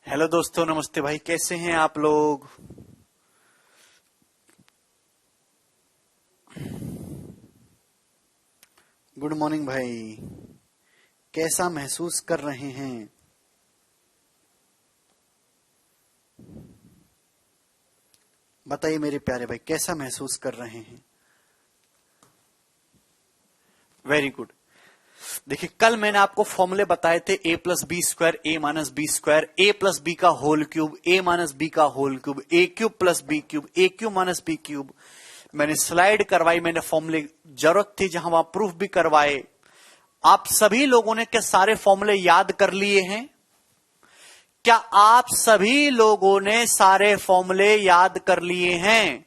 Hello दोस्तों, नमस्ते भाई, कैसे हैं आप लोग। गुड मॉर्निंग भाई, कैसा महसूस कर रहे हैं। बताइए मेरे प्यारे भाई, कैसा महसूस कर रहे हैं। Very good. देखिए, कल मैंने आपको फॉर्मूले बताए थे ए plus B square A minus B square, A plus B का होल क्यूब, ए माइनस बी का होल क्यूब, ए क्यूब प्लस बी क्यूब, ए क्यूब माइनस बी क्यूब। मैंने स्लाइड करवाई, मैंने फॉर्मूले जरूरत थी जहां वहां प्रूफ भी करवाए। आप सभी लोगों ने क्या सारे फॉर्मूले याद कर लिए हैं? क्या आप सभी लोगों ने सारे फॉर्मूले याद कर लिए हैं?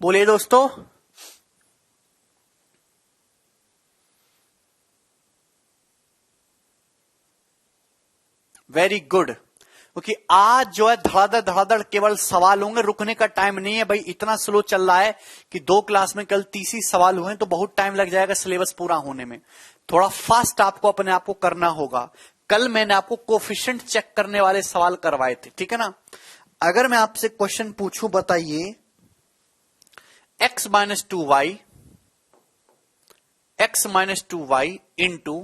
बोलिए दोस्तों। Very good. क्योंकि आज जो है धड़ाधड़ धड़ाधड़ केवल सवाल होंगे, रुकने का टाइम नहीं है भाई। इतना स्लो चल रहा है कि 2 क्लास में कल 30 ही सवाल हुए तो बहुत टाइम लग जाएगा सिलेबस पूरा होने में। थोड़ा फास्ट आपको अपने आप को करना होगा। कल मैंने आपको कोफिशिएंट चेक करने वाले सवाल करवाए थे, ठीक है ना। अगर मैं आपसे क्वेश्चन पूछूं, बताइए x minus 2y, x minus 2y into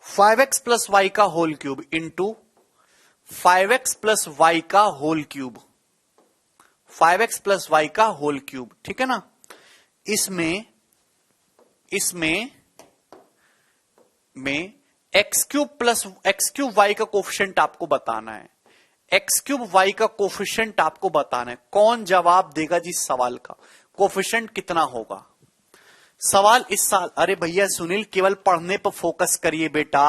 5x plus Y का whole cube into 5x plus Y का whole cube, 5x plus Y का होल क्यूब, ठीक है ना। इसमें x cube plus x cube y का कोफिशिएंट आपको बताना है। एक्स क्यूब वाई का कोफिशिएंट आपको बताना है। कौन जवाब देगा जी सवाल का? कोफिशिएंट कितना होगा? सवाल इस साल। अरे भैया सुनील, केवल पढ़ने पर फोकस करिए बेटा।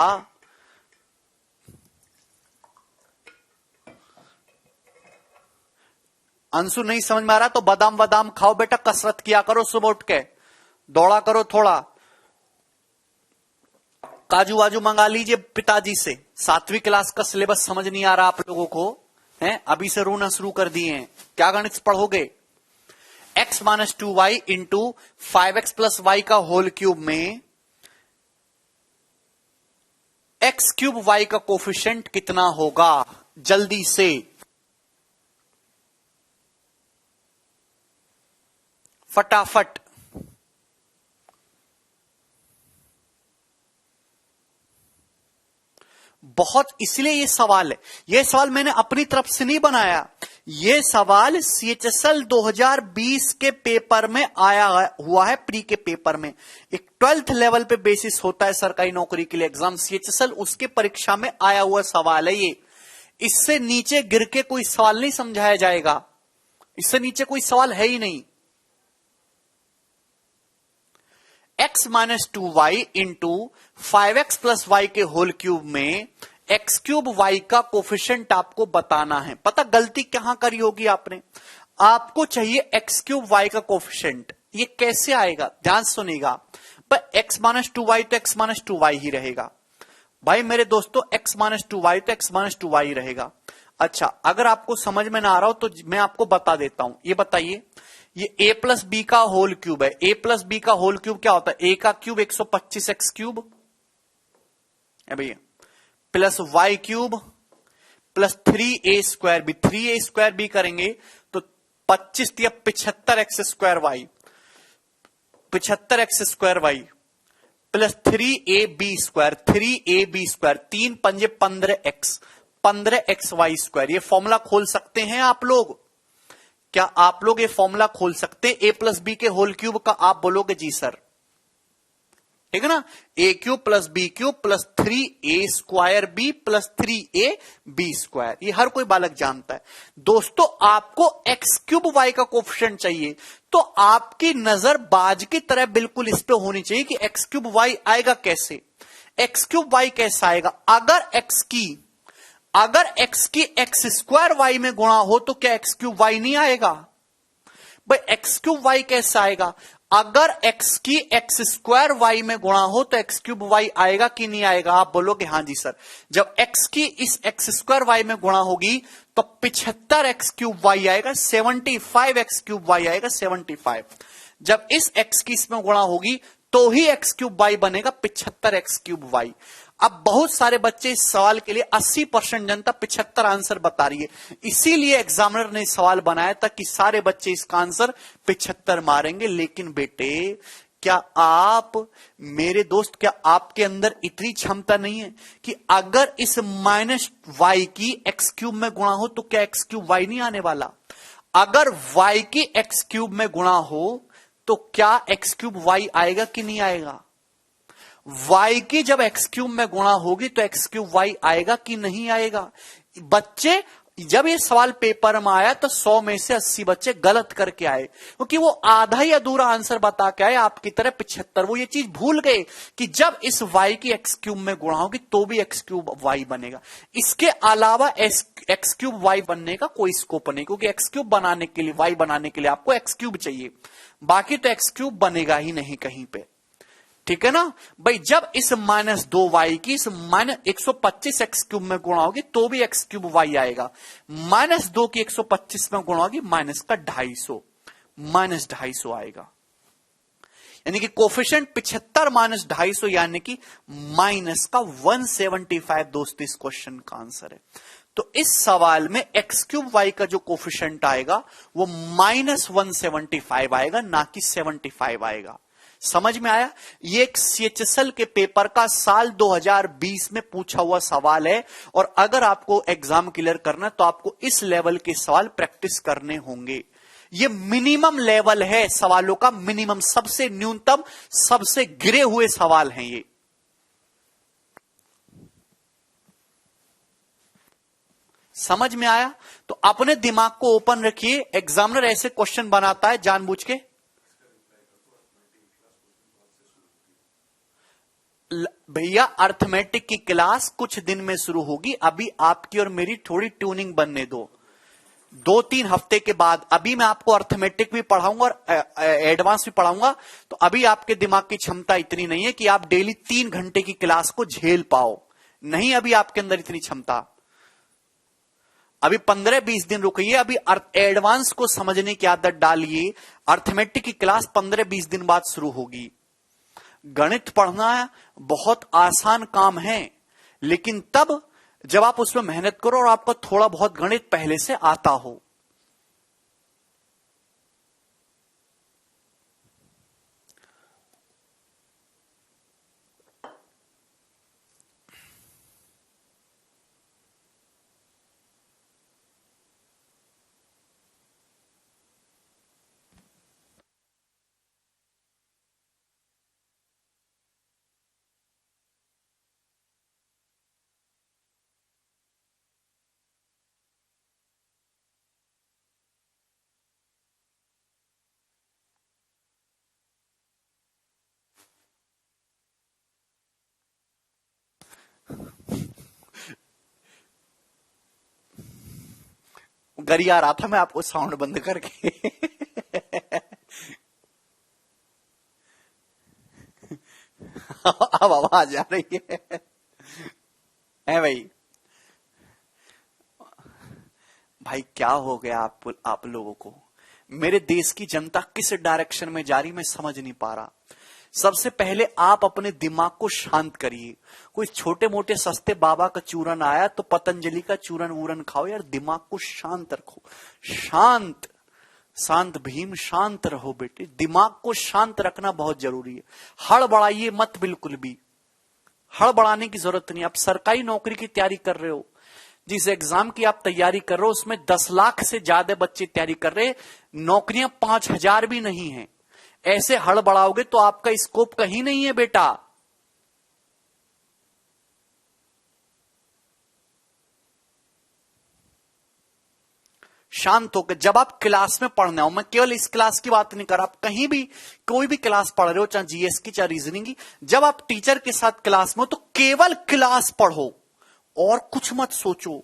अंशु नहीं समझ में आ रहा तो बादाम बादाम खाओ बेटा, कसरत किया करो, सुबह उठ के दौड़ा करो, थोड़ा काजू वाजू मंगा लीजिए पिताजी से। 7वीं क्लास का सिलेबस समझ नहीं आ रहा आप लोगों को है? अभी से रोना शुरू कर दिए हैं। क्या गणित पढ़ोगे? x minus 2y into 5x plus Y का होल क्यूब में x क्यूब y का कोफिशिएंट कितना होगा? जल्दी से फटाफट। बहुत इसलिए ये सवाल है। ये सवाल मैंने अपनी तरफ से नहीं बनाया। ये सवाल CHSL 2020 के पेपर में आया हुआ है, प्री के पेपर में। एक 12th लेवल पे बेसिस होता है सरकारी नौकरी के लिए एग्जाम CHSL, उसके परीक्षा में आया हुआ सवाल है ये। इससे नीचे गिर के कोई सवाल नहीं समझाया जाएगा। इससे नीचे कोई सवाल है ही नहीं। x minus 2y into 5x plus y के होल क्यूब में एक्स क्यूब वाई का कोफिशिएंट आपको बताना है। पता गलती कहां करी होगी आपने? आपको चाहिए एक्स क्यूब वाई का कोफिशिएंट। ये कैसे आएगा? ध्यान सुनिएगा। पर एक्स माइनस 2y तो एक्स माइनस 2y ही रहेगा भाई मेरे दोस्तों। एक्स माइनस 2y तो एक्स माइनस 2y ही रहेगा। अच्छा, अगर आपको समझ में ना आ रहा हो तो मैं आपको बता देता हूं। ये बताइए, ये a प्लस बी का होल क्यूब है। a प्लस बी का होल क्यूब क्या होता है? a का क्यूब 125x क्यूब है भैया, plus Y cube plus 3a square b. 3a square b करेंगे तो 25 या 75x square y, 75x square y plus 3ab square, 3ab square, 3 पंजे 15x, 15x वाई स्क्वायर। ये फॉर्मूला खोल सकते हैं आप लोग? क्या आप लोग ये फॉर्मूला खोल सकते हैं? a प्लस बी के होल क्यूब का आप बोलोगे जी सर, ठीक है ना। a cube plus B cube plus 3a square B plus 3a B square, ये हर कोई बालक जानता है। दोस्तों आपको x क्यूब y का कोफिशिएंट चाहिए तो आपकी नजर बाज की तरह बिल्कुल इस पे होनी चाहिए कि x क्यूब y आएगा कैसे। x क्यूब y कैसा आएगा? अगर x की x स्क्वायर y में गुणा हो तो क्या x क्यूब y नहीं आएगा? भाई x क्यूब y कैसा आएगा? अगर x की एक्स स्क्वायर वाई में गुणा हो तो एक्स क्यूब वाई आएगा कि नहीं आएगा? आप बोलोगे हाँ जी सर। जब x की इस एक्स स्क्वायर वाई में गुणा होगी तो 75 एक्स क्यूब वाई आएगा, 75 एक्स क्यूब वाई आएगा, 75। जब इस x की इसमें गुणा होगी तो ही एक्स क्यूब वाई बनेगा, 75 एक्स क्यूब वाई। अब बहुत सारे बच्चे इस सवाल के लिए 80% जनता 75 आंसर बता रही है, इसीलिए एग्जामिनर ने सवाल बनाया था कि सारे बच्चे इसका आंसर 75 मारेंगे। लेकिन बेटे क्या आप, मेरे दोस्त, क्या आपके अंदर इतनी क्षमता नहीं है कि अगर इस माइनस वाई की एक्स क्यूब में गुणा हो तो क्या एक्स क्यूब वाई नहीं आने वाला? अगर वाई की एक्स क्यूब में गुणा हो तो क्या एक्स क्यूब वाई आएगा कि नहीं आएगा? y की जब एक्स क्यूब में गुणा होगी तो एक्स क्यूब वाई आएगा कि नहीं आएगा? बच्चे जब ये सवाल पेपर में आया तो 100 में से 80 बच्चे गलत करके आए, क्योंकि वो आधा ही अधूरा आंसर बता के आए आपकी तरह 75। वो ये चीज भूल गए कि जब इस y की एक्स क्यूब में गुणा होगी तो भी एक्स क्यूब वाई बनेगा, इसके अलावा एक्स क्यूब वाई बनने का कोई स्कोप नहीं, क्योंकि एक्स क्यूब बनाने के लिए, वाई बनाने के लिए आपको एक्स क्यूब चाहिए, बाकी तो एक्स क्यूब बनेगा ही नहीं कहीं पे। ठीक है ना भाई? जब इस -2y की इस -125 एक्स क्यूब में गुणा होगी तो भी एक्स क्यूब वाई आएगा। -2 की 125 में गुणा होगी, माइनस का 250, -250 आएगा। यानी कि कोफिशिएंट 75 -250 यानी कि माइनस का 175 दोस्त इस क्वेश्चन का आंसर है। तो इस सवाल में एक्स क्यूब वाई का जो कोफिशिएंट आएगा वो -175 आएगा, ना कि 75 आएगा। समझ में आया? ये एक CHSL के पेपर का साल 2020 में पूछा हुआ सवाल है, और अगर आपको एग्जाम क्लियर करना तो आपको इस लेवल के सवाल प्रैक्टिस करने होंगे। ये मिनिमम लेवल है सवालों का, मिनिमम, सबसे न्यूनतम, सबसे गिरे हुए सवाल हैं ये। समझ में आया? तो अपने दिमाग को ओपन रखिए, एग्जामिनर ऐसे क्वेश्चन बनाता है जानबूझ के। भैया अर्थमेटिक की क्लास कुछ दिन में शुरू होगी, अभी आपकी और मेरी थोड़ी ट्यूनिंग बनने दो, 2-3 हफ्ते के बाद। अभी मैं आपको अर्थमेटिक भी पढ़ाऊंगा और एडवांस भी पढ़ाऊंगा, तो अभी आपके दिमाग की क्षमता इतनी नहीं है कि आप डेली 3 घंटे की क्लास को झेल पाओ, नहीं अभी आपके अंदर इतनी क्षमता। अभी 15-20 दिन रुकिए, अभी एडवांस को समझने की आदत डालिए। अर्थमेटिक की क्लास 15-20 दिन बाद शुरू होगी। गणित पढ़ना बहुत आसान काम है, लेकिन तब जब आप उसमें मेहनत करो और आपको थोड़ा बहुत गणित पहले से आता हो। गरिया रहा था मैं आपको साउंड बंद करके। अब आवाज आ रही है भाई? भाई क्या हो गया आप लोगों को? मेरे देश की जनता किस डायरेक्शन में जा रही मैं समझ नहीं पा रहा। सबसे पहले आप अपने दिमाग को शांत करिए। कोई छोटे मोटे सस्ते बाबा का चूरन आया तो पतंजलि का चूरन वूरन खाओ यार, दिमाग को शांत रखो। शांत शांत भीम, शांत रहो बेटे, दिमाग को शांत रखना बहुत जरूरी है। हड़बड़ाइए मत, बिल्कुल भी हड़बड़ाने की जरूरत नहीं। आप सरकारी नौकरी की तैयारी कर रहे हो, जिस एग्जाम की आप तैयारी कर रहे हो उसमें 10 लाख से ज्यादा बच्चे तैयारी कर रहे हैं, नौकरियां 5000 भी नहीं है। ऐसे हड़बड़ाओगे तो आपका स्कोप कहीं नहीं है बेटा। शांत होकर जब आप क्लास में पढ़ना हो, मैं केवल इस क्लास की बात नहीं कर रहा, आप कहीं भी कोई भी क्लास पढ़ रहे हो, चाहे जीएस की चाहे रीजनिंग की, जब आप टीचर के साथ क्लास में हो तो केवल क्लास पढ़ो और कुछ मत सोचो।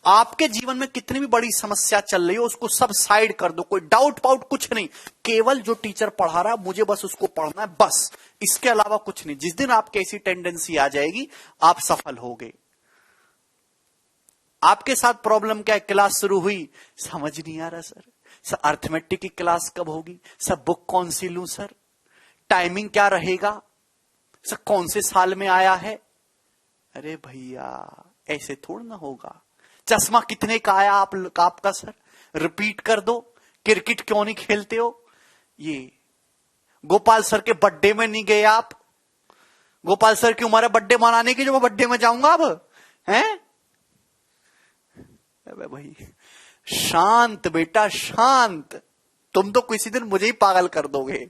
आपके जीवन में कितनी भी बड़ी समस्या चल रही हो उसको सब साइड कर दो, कोई डाउट पाउट कुछ नहीं, केवल जो टीचर पढ़ा रहा है मुझे बस उसको पढ़ना है, बस इसके अलावा कुछ नहीं। जिस दिन आपकी ऐसी टेंडेंसी आ जाएगी आप सफल होगे। आपके साथ प्रॉब्लम क्या है, क्लास शुरू हुई, समझ नहीं आ रहा सर अर्थमेटिक की क्लास कब होगी, सर बुक कौन सी लूं, सर टाइमिंग क्या रहेगा, सर कौन से साल में आया है। अरे भैया ऐसे थोड़ा ना होगा। चश्मा कितने का आया आपका सर, रिपीट कर दो। क्रिकेट क्यों नहीं खेलते हो, ये गोपाल सर के बर्थडे में नहीं गए आप, गोपाल सर की उम्र है बर्थडे मनाने की जो मैं बर्थडे में जाऊंगा अब, हैं? अबे भाई शांत बेटा शांत, तुम तो किसी दिन मुझे ही पागल कर दोगे।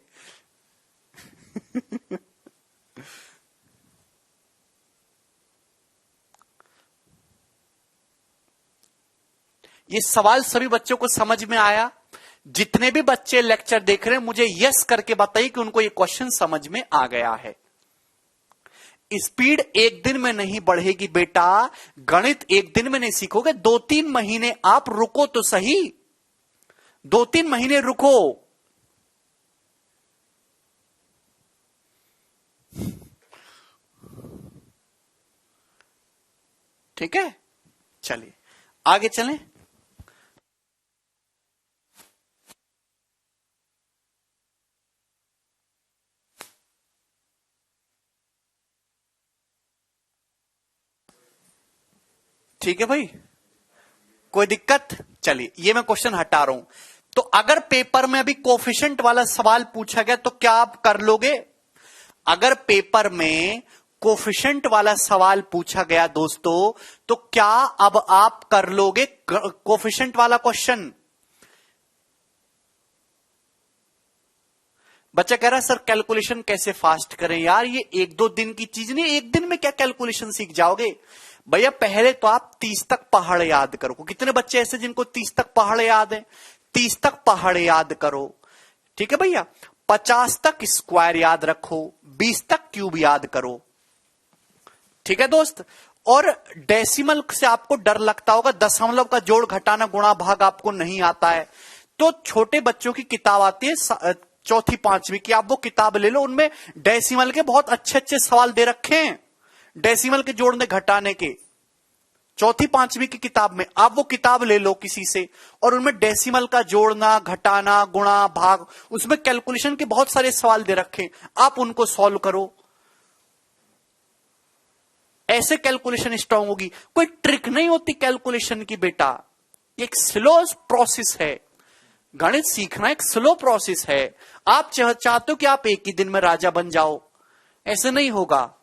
ये सवाल सभी बच्चों को समझ में आया? जितने भी बच्चे लेक्चर देख रहे हैं मुझे यस करके बताइए कि उनको ये क्वेश्चन समझ में आ गया है। स्पीड एक दिन में नहीं बढ़ेगी बेटा, गणित एक दिन में नहीं सीखोगे, 2-3 महीने आप रुको तो सही, 2-3 महीने रुको। ठीक है, चलिए आगे चलें। ठीक है भाई, कोई दिक्कत? चलिए ये मैं क्वेश्चन हटा रहा हूं। तो अगर पेपर में अभी कोफिशिएंट वाला सवाल पूछा गया तो क्या आप कर लोगे? अगर पेपर में कोफिशिएंट वाला सवाल पूछा गया दोस्तों तो क्या अब आप कर लोगे कोफिशिएंट वाला क्वेश्चन? बच्चा कह रहा है सर कैलकुलेशन कैसे फास्ट करें यार, ये 1-2 दिन की चीज नहीं, एक दिन में क्या कैलकुलेशन सीख जाओगे? भैया पहले तो आप 30 तक पहाड़ याद करो। कितने बच्चे ऐसे जिनको 30 तक पहाड़ याद है? 30 तक पहाड़ याद करो, ठीक है भैया। 50 तक स्क्वायर याद रखो, 20 तक क्यूब याद करो, ठीक है दोस्त। और डेसिमल से आपको डर लगता होगा, दशमलव का जोड़ घटाना गुणा भाग आपको नहीं आता है, तो छोटे बच्चों की किताब आती है 4वीं 5वीं की, आप वो किताब ले लो, उनमें डेसिमल के बहुत अच्छे अच्छे सवाल दे रखे हैं, डेसिमल के जोड़ने घटाने के। 4वीं 5वीं की किताब में आप वो किताब ले लो किसी से, और उनमें डेसिमल का जोड़ना घटाना गुणा भाग, उसमें कैलकुलेशन के बहुत सारे सवाल दे रखे, आप उनको सॉल्व करो। ऐसे कैलकुलेशन स्ट्रांग होगी। कोई ट्रिक नहीं होती कैलकुलेशन की बेटा, एक स्लो प्रोसेस है। गणित सीखना एक स्लो प्रोसेस है। आप चाहते हो कि आप एक ही दिन में राजा बन जाओ, ऐसे नहीं होगा।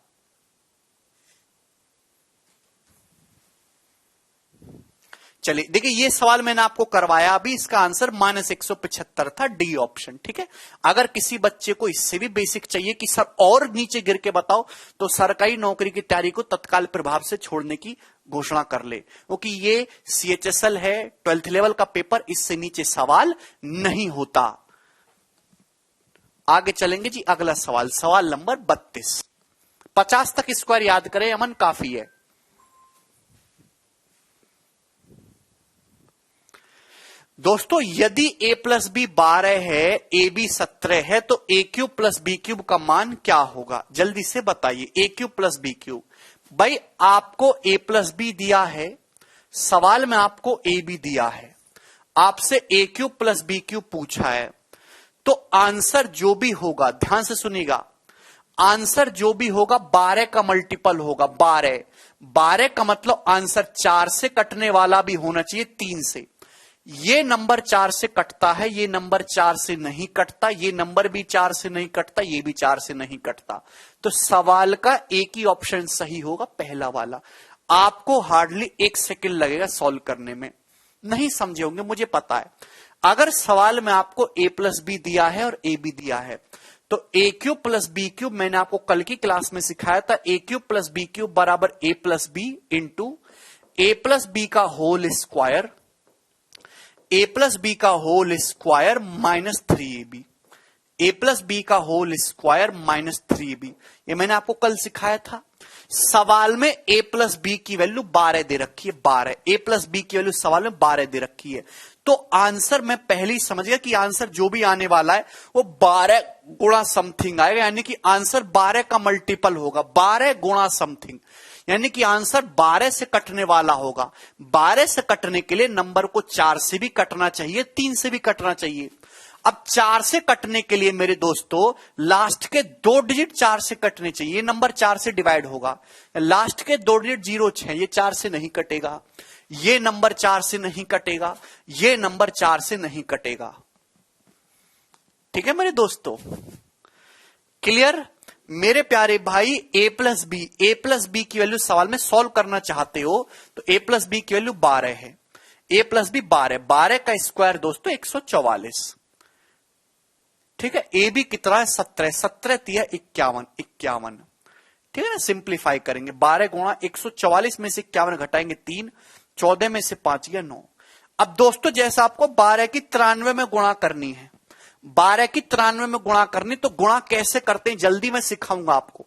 चलिए देखिए, ये सवाल मैंने आपको करवाया अभी, इसका आंसर -175 था, डी ऑप्शन, ठीक है। अगर किसी बच्चे को इससे भी बेसिक चाहिए कि सर और नीचे गिर के बताओ, तो सरकारी नौकरी की तैयारी को तत्काल प्रभाव से छोड़ने की घोषणा कर ले, क्योंकि ये CHSL है, 12th लेवल का पेपर, इससे नीचे सवाल नहीं होता। आगे चलेंगे जी, अगला सवाल, सवाल नंबर 32। 50 तक स्क्वायर याद करें अमन, काफी है। दोस्तों यदि a+b 12 है, ab 17 है, तो a³ + b³ का मान क्या होगा? जल्दी से बताइए। a³ + b³, भाई आपको a+b दिया है, सवाल में आपको ab दिया है, आपसे a³ + b³ पूछा है, तो आंसर जो भी होगा, ध्यान से सुनिएगा, आंसर जो भी होगा 12 का मल्टीपल होगा। 12 का मतलब आंसर 4 से कटने वाला भी होना चाहिए, 3 से। ये नंबर 4 से कटता है, ये नंबर 4 से नहीं कटता, ये नंबर भी 4 से नहीं कटता, ये भी 4 से नहीं कटता। तो सवाल का एक ही ऑप्शन सही होगा, पहला वाला। आपको हार्डली 1 सेकंड लगेगा सॉल्व करने में, नहीं समझे होंगे मुझे पता है। अगर सवाल में आपको a+b दिया है और ab दिया है, तो a³ + b³ मैंने आपको कल की क्लास में सिखाया था, a³ + b³ बराबर a+b इंटू a+b का होल स्क्वायर, a+b का होल स्क्वायर -3ab, a+b का होल स्क्वायर -3ab, ये मैंने आपको कल सिखाया था। सवाल में a प्लस बी की वैल्यू 12 दे रखी है, 12 a प्लस बी की वैल्यू सवाल में 12 दे रखी है। तो आंसर मैं पहले ही समझ गया कि आंसर जो भी आने वाला है वो 12 गुणा समथिंग आएगा, यानी कि आंसर 12 का मल्टीपल होगा, 12 गुणा समथिंग, यानी कि आंसर 12 से कटने वाला होगा। 12 से कटने के लिए नंबर को 4 से भी कटना चाहिए, 3 से भी कटना चाहिए। अब 4 से कटने के लिए मेरे दोस्तों लास्ट के 2 डिजिट 4 से कटने चाहिए, नंबर 4 से डिवाइड होगा। लास्ट के 2 डिजिट 0 6, ये 4 से नहीं कटेगा, ये नंबर 4 से नहीं कटेगा, ये नंबर 4 से नहीं कटेगा। ठीक है मेरे दोस्तों, क्लियर? मेरे प्यारे भाई a प्लस बी की वैल्यू सवाल में सॉल्व करना चाहते हो तो a प्लस बी की वैल्यू 12 है, a प्लस बी 12 का स्क्वायर दोस्तों 144। ठीक है, ए बी कितना है 17, 17 तिया 51। ठीक है ना, सिंप्लीफाई करेंगे 12 गुणा 144 में से 51 घटाएंगे 3, 14 में से 5 या 9। अब दोस्तों जैसा आपको 12 की 93 में गुणा करनी है, 12 की 93 में गुणा करनी, तो गुणा कैसे करते हैं जल्दी मैं सिखाऊंगा आपको।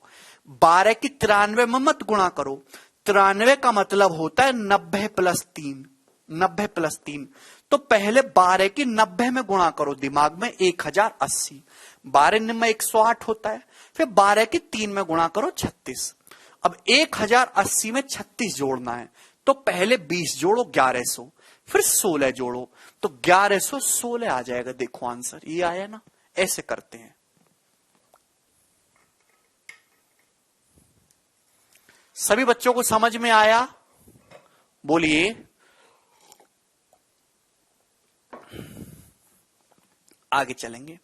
12 की 93 में मत गुणा करो, 93 का मतलब होता है 90 प्लस 3, 90 प्लस 3। तो पहले 12 की 90 में गुणा करो, दिमाग में 1080, 12 में 108 होता है, फिर 12 की 3 में गुणा करो 36। अब 1080 में 36 जोड़ना है, तो पहले 20 जोड़ो 1100, फिर 16 जोड़ो तो 1116 आ जाएगा। देखो आंसर ये आया ना, ऐसे करते हैं। सभी बच्चों को समझ में आया? बोलिए। आगे चलेंगे।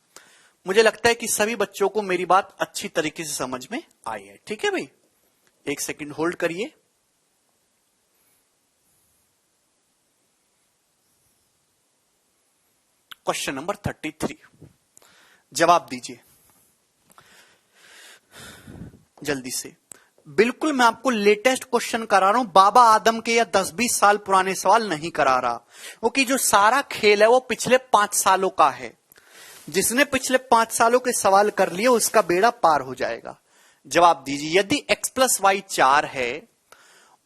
मुझे लगता है कि सभी बच्चों को मेरी बात अच्छी तरीके से समझ में आई है। ठीक है भाई, एक सेकंड होल्ड करिए। क्वेश्चन नंबर 33 जवाब दीजिए जल्दी से। बिल्कुल मैं आपको लेटेस्ट क्वेश्चन करा रहा हूं, बाबा आदम के या 10-20 साल पुराने सवाल नहीं करा रहा, क्योंकि जो सारा खेल है वो पिछले 5 सालों का है। जिसने पिछले 5 सालों के सवाल कर लिए उसका बेड़ा पार हो जाएगा। जवाब दीजिए। यदि x प्लस वाई 4 है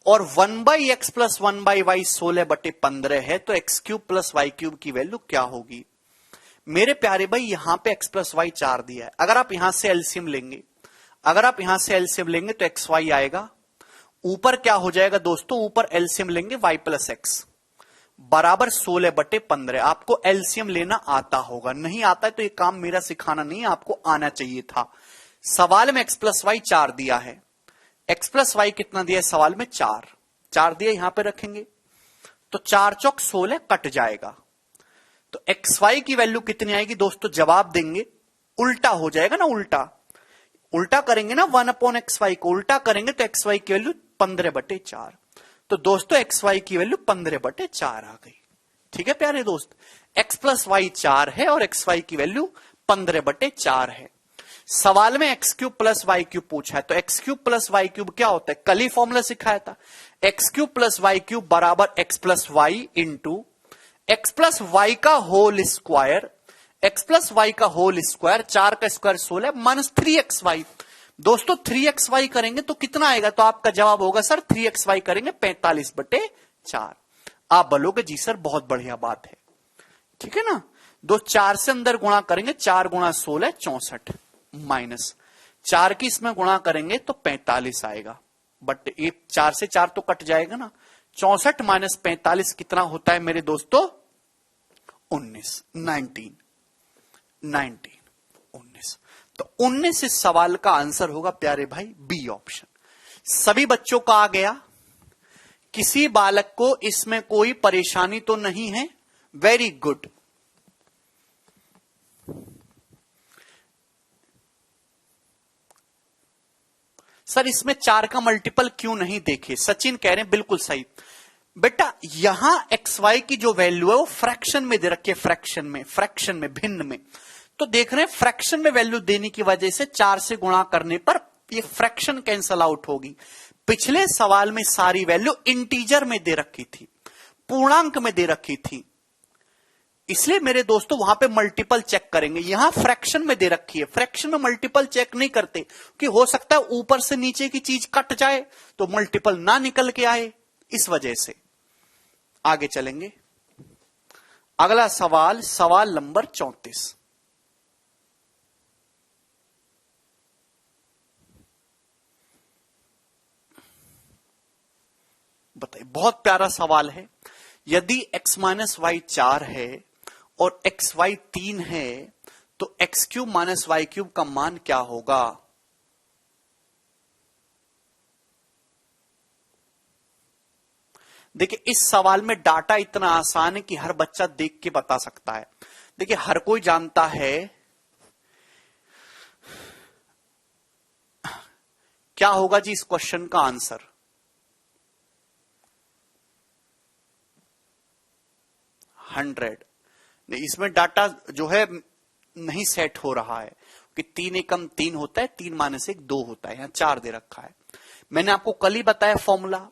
और 1/x प्लस 1/y 16/15 है तो x cube plus Y cube की वैल्यू क्या होगी? मेरे प्यारे भाई यहां पे x प्लस वाई 4 दिया है, अगर आप यहां से एलसीएम लेंगे, अगर आप यहां से एलसीएम लेंगे तो एक्स वाई आएगा। ऊपर क्या हो जाएगा दोस्तों, ऊपर एलसीएम लेंगे y प्लस एक्स बराबर 16/15। आपको एलसीएम लेना आता होगा, नहीं आता है तो ये काम मेरा सिखाना नहीं है, आपको आना चाहिए था। सवाल में x प्लस वाई 4 दिया है, x प्लस वाई कितना दिया है सवाल में 4 दिया, यहां पे रखेंगे तो 4 चौक 16 कट जाएगा। तो एक्स वाई की वैल्यू कितनी आएगी दोस्तों, जवाब देंगे उल्टा हो जाएगा ना, उल्टा करेंगे ना 1/xy को, उल्टा करेंगे तो एक्स वाई की वैल्यू 15/4। तो दोस्तों एक्स वाई की वैल्यू 15/4 आ गई। ठीक है प्यारे दोस्त, x प्लस वाई 4 है और एक्स वाई की वैल्यू 15/4 है। सवाल में x cube plus Y cube पूछा है, तो x cube plus Y cube क्या होता है, कल ही फॉर्मूला सिखाया था। X cube plus Y cube बराबर x plus y into x plus Y का whole square, x plus Y का होल स्क्वायर, 4 का स्क्वायर 16 माइनस 3xy। दोस्तों 3xy करेंगे तो कितना आएगा, तो आपका जवाब होगा सर 3xy करेंगे 45/4। आप बोलोगे जी सर बहुत बढ़िया बात है, ठीक है ना। 4 से अंदर गुणा करेंगे, 4 गुणा 16 64 माइनस 4 की इसमें गुणा करेंगे तो 45 आएगा, बट ये 4 से 4 तो कट जाएगा ना। 64 माइनस 45 कितना होता है मेरे दोस्तों, 19। तो 19 इस सवाल का आंसर होगा प्यारे भाई बी ऑप्शन। सभी बच्चों का आ गया, किसी बालक को इसमें कोई परेशानी तो नहीं है, वेरी गुड। सर इसमें 4 का मल्टीपल क्यों नहीं देखे, सचिन कह रहे हैं बिल्कुल सही बेटा। यहां एक्स वाई की जो वैल्यू है वो फ्रैक्शन में दे रखी है, फ्रैक्शन में भिन्न में, तो देख रहे हैं फ्रैक्शन में वैल्यू देने की वजह से 4 से गुणा करने पर ये फ्रैक्शन कैंसल आउट होगी। पिछले सवाल में सारी वैल्यू इंटीजर में दे रखी थी, पूर्णांक में दे रखी थी, इसलिए मेरे दोस्तों वहां पे मल्टीपल चेक करेंगे। यहां फ्रैक्शन में दे रखी है, फ्रैक्शन में मल्टीपल चेक नहीं करते कि हो सकता है ऊपर से नीचे की चीज कट जाए तो मल्टीपल ना निकल के आए, इस वजह से। आगे चलेंगे, अगला सवाल, सवाल नंबर 34। बताइए, बहुत प्यारा सवाल है। यदि x माइनस वाई 4 है और एक्स वाई 3 है तो x cube minus Y cube का मान क्या होगा? देखिए, इस सवाल में डाटा इतना आसान है कि हर बच्चा देख के बता सकता है। देखिए, हर कोई जानता है क्या होगा जी इस क्वेश्चन का आंसर। हंड्रेड। इसमें डाटा जो है नहीं सेट हो रहा है कि 3 एकम 3 होता है, 3 माइनस 1 2 होता है, यहां 4 दे रखा है। मैंने आपको कल ही बताया फॉर्मूला,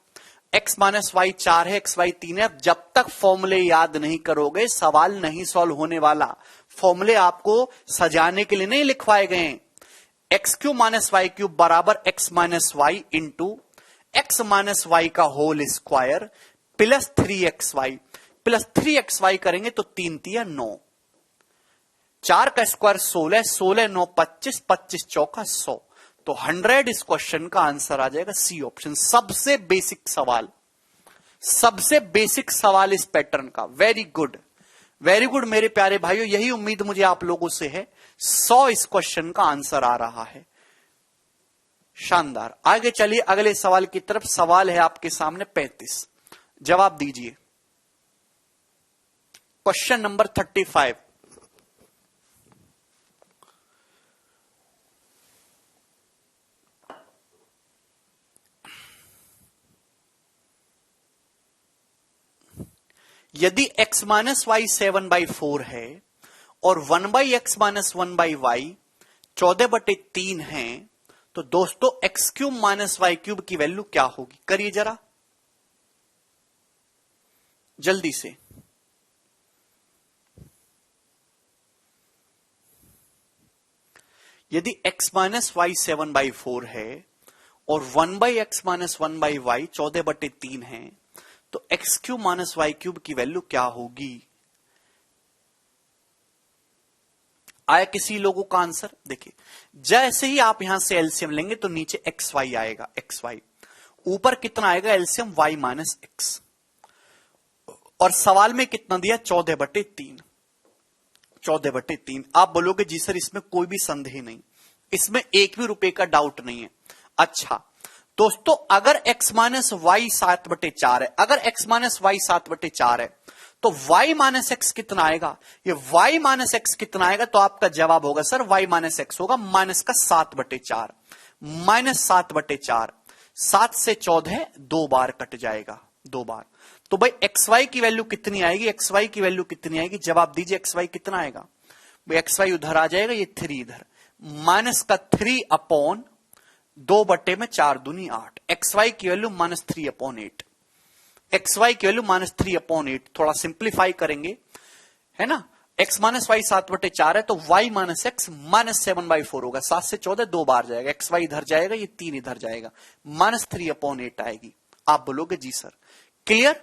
x माइनस वाई 4 है, एक्स वाई 3 है। जब तक फॉर्मूले याद नहीं करोगे सवाल नहीं सॉल्व होने वाला। फॉर्मूले आपको सजाने के लिए नहीं लिखवाए गए। X cube minus Y cube बराबर x minus Y into x minus Y का whole square plus 3xy plus 3xy करेंगे तो 3 तिया 9, 4 का स्क्वायर 16, 16 9 25, 25 चौका 100। तो 100 इस क्वेश्चन का आंसर आ जाएगा सी ऑप्शन। सबसे बेसिक सवाल, सबसे बेसिक सवाल इस पैटर्न का। वेरी गुड, वेरी गुड मेरे प्यारे भाइयों, यही उम्मीद मुझे आप लोगों से है। 100 इस क्वेश्चन का आंसर आ रहा है। शानदार। आगे चलिए अगले सवाल की तरफ। सवाल है आपके सामने 35, जवाब दीजिए। Question number 35। यदि x माइनस वाई 7/4 है और 1/x माइनस 1/y 14/3 है तो दोस्तों x cube minus Y cube की वैल्यू क्या होगी? करिए जरा जल्दी से। यदि x माइनस वाई 7/4 है और 1/x माइनस 1/y 14/3 है तो x cube minus Y cube की वैल्यू क्या होगी? आया किसी लोगों का आंसर? देखिए, जैसे ही आप यहां से एलसीएम लेंगे तो नीचे एक्स वाई आएगा, एक्स वाई। ऊपर कितना आएगा एलसीएम? Y minus x. और सवाल में कितना दिया? 14/3, 14/3। आप बोलोगे जी सर इसमें कोई भी संदेह नहीं, इसमें एक भी रुपए का डाउट नहीं है। अच्छा दोस्तों, अगर x माइनस वाई 7/4 है, अगर x माइनस वाई 7/4 है तो y माइनस एक्स कितना आएगा? ये y माइनस एक्स कितना आएगा? तो आपका जवाब होगा सर y माइनस एक्स होगा माइनस का 7/4, माइनस 7/4। 7 से 14 2 बार कट जाएगा, 2 बार। तो भाई एक्स वाई की वैल्यू कितनी आएगी? एक्स वाई की वैल्यू कितनी आएगी? जवाब दीजिए, एक्स वाई कितना आएगा? भाई एक्स वाई उधर आ जाएगा, ये 3 इधर, माइनस का 3/2/4 दूनी 8। एक्स वाई की वैल्यू माइनस 3/8, एक्स वाई की वैल्यू माइनस 3/8। थोड़ा सिंप्लीफाई करेंगे, है ना। एक्स माइनस वाई 7/4 है तो वाई माइनस एक्स माइनस 7/4 होगा। 7 से 14 2 बार जाएगा, एक्स वाई इधर जाएगा, ये 3 इधर जाएगा, माइनस 3/8 आएगी। आप बोलोगे जी सर क्लियर।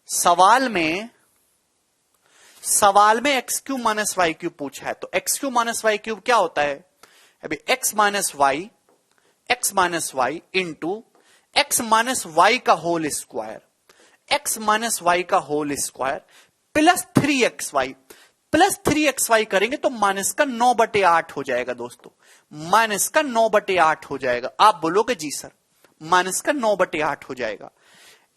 सवाल में x cube minus Y cube पूछा है तो x cube minus Y cube क्या होता है? अभी x minus Y into x minus Y का whole square, x minus Y का whole square plus 3xy, plus 3xy करेंगे तो माइनस का 9/8 हो जाएगा दोस्तों, माइनस का 9/8 हो जाएगा। आप बोलोगे जी सर माइनस का 9/8 हो जाएगा।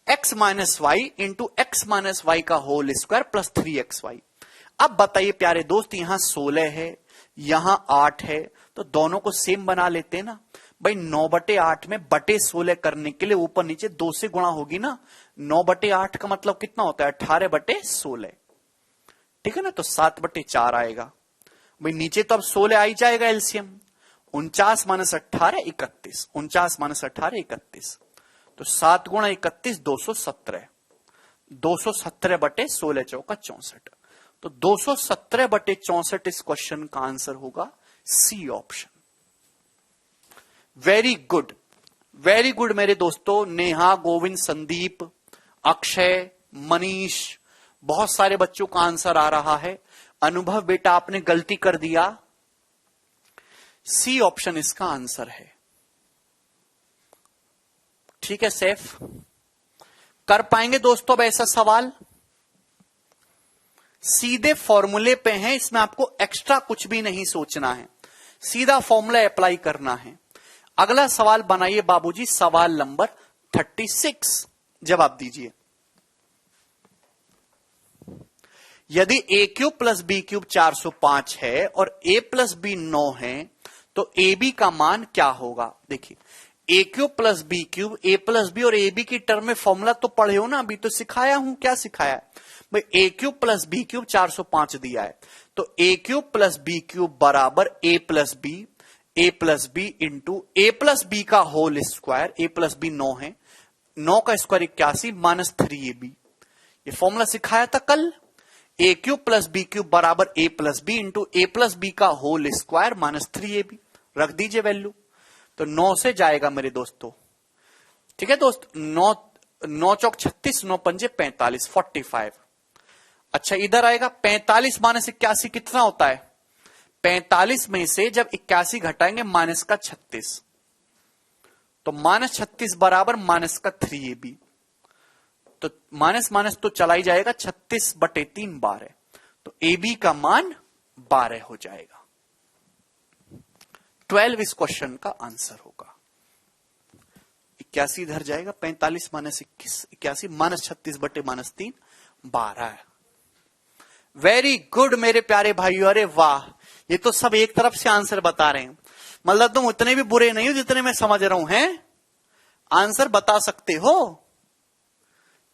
X minus Y into x minus Y का होल स्क्वायर प्लस 3xy। अब बताइए प्यारे दोस्त, यहां 16 है, यहां 8 है, तो दोनों को सेम बना लेते हैं ना। भाई 9/8 में बटे 16 करने के लिए ऊपर नीचे 2 से गुणा होगी ना। 9/8 का मतलब कितना होता है? 18/16, ठीक है ना। तो 7/4 आएगा। भाई नीचे तो अब 16 आ ही जाएगा एलसीएम। 49 माइनस 18 31, 49 माइनस 18 31, तो 7 गुणा 31 217, 217/16 चौका 64। तो 217/64 इस क्वेश्चन का आंसर होगा C option. Very good, very good मेरे दोस्तों। नेहा, गोविंद, संदीप, अक्षय, मनीष, बहुत सारे बच्चों का आंसर आ रहा है। अनुभव बेटा आपने गलती कर दिया, सी ऑप्शन इसका आंसर है। ठीक है सैफ, कर पाएंगे दोस्तों अब ऐसा सवाल? सीधे फॉर्मूले पे हैं, इसमें आपको एक्स्ट्रा कुछ भी नहीं सोचना है, सीधा फॉर्मूला अप्लाई करना है। अगला सवाल बनाइए बाबूजी, सवाल नंबर 36, जवाब दीजिए। यदि a cube plus B cube 405 है और a प्लस बी 9 है तो ए बी का मान क्या होगा? देखिए, ए क्यूब प्लस बी क्यूब, ए प्लस बी और ए बी की टर्म में फॉर्मूला तो पढ़े हो ना, अभी तो सिखाया हूं। क्या सिखाया भाई? ए क्यूब प्लस बी क्यूब 405 दिया है, तो a cube plus B cube बराबर a plus b into A plus B का होल स्क्वायर। ए प्लस बी 9 है, 9 का स्क्वायर 81 माइनस 3ab। ये फॉर्मूला सिखाया था कल। ए क्यूब प्लस बी क्यूब बराबर a plus b into A plus B का होल स्क्वायर माइनस 3ab। रख दीजिए वैल्यू, तो 9 से जाएगा मेरे दोस्तों। ठीक है दोस्त, 9 चौक 36, 9 पंजे 45, 45। अच्छा इधर आएगा 45 माइनस 81 कितना होता है? 45 में से जब 81 घटाएंगे माइनस का 36, तो माइनस 36 बराबर माइनस का 3ab। तो माइनस माइनस तो चला ही जाएगा, 36/3 12, तो ए बी का मान 12 हो जाएगा। 12 इस क्वेश्चन का आंसर होगा। 81 इधर जाएगा, 45 माइनस 81 माइनस 36/-3 12 है। वेरी गुड मेरे प्यारे भाइयों, अरे वाह, ये तो सब एक तरफ से आंसर बता रहे हैं। मतलब तुम उतने भी बुरे नहीं हो जितने मैं समझ रहा हूं, हैं? आंसर बता सकते हो।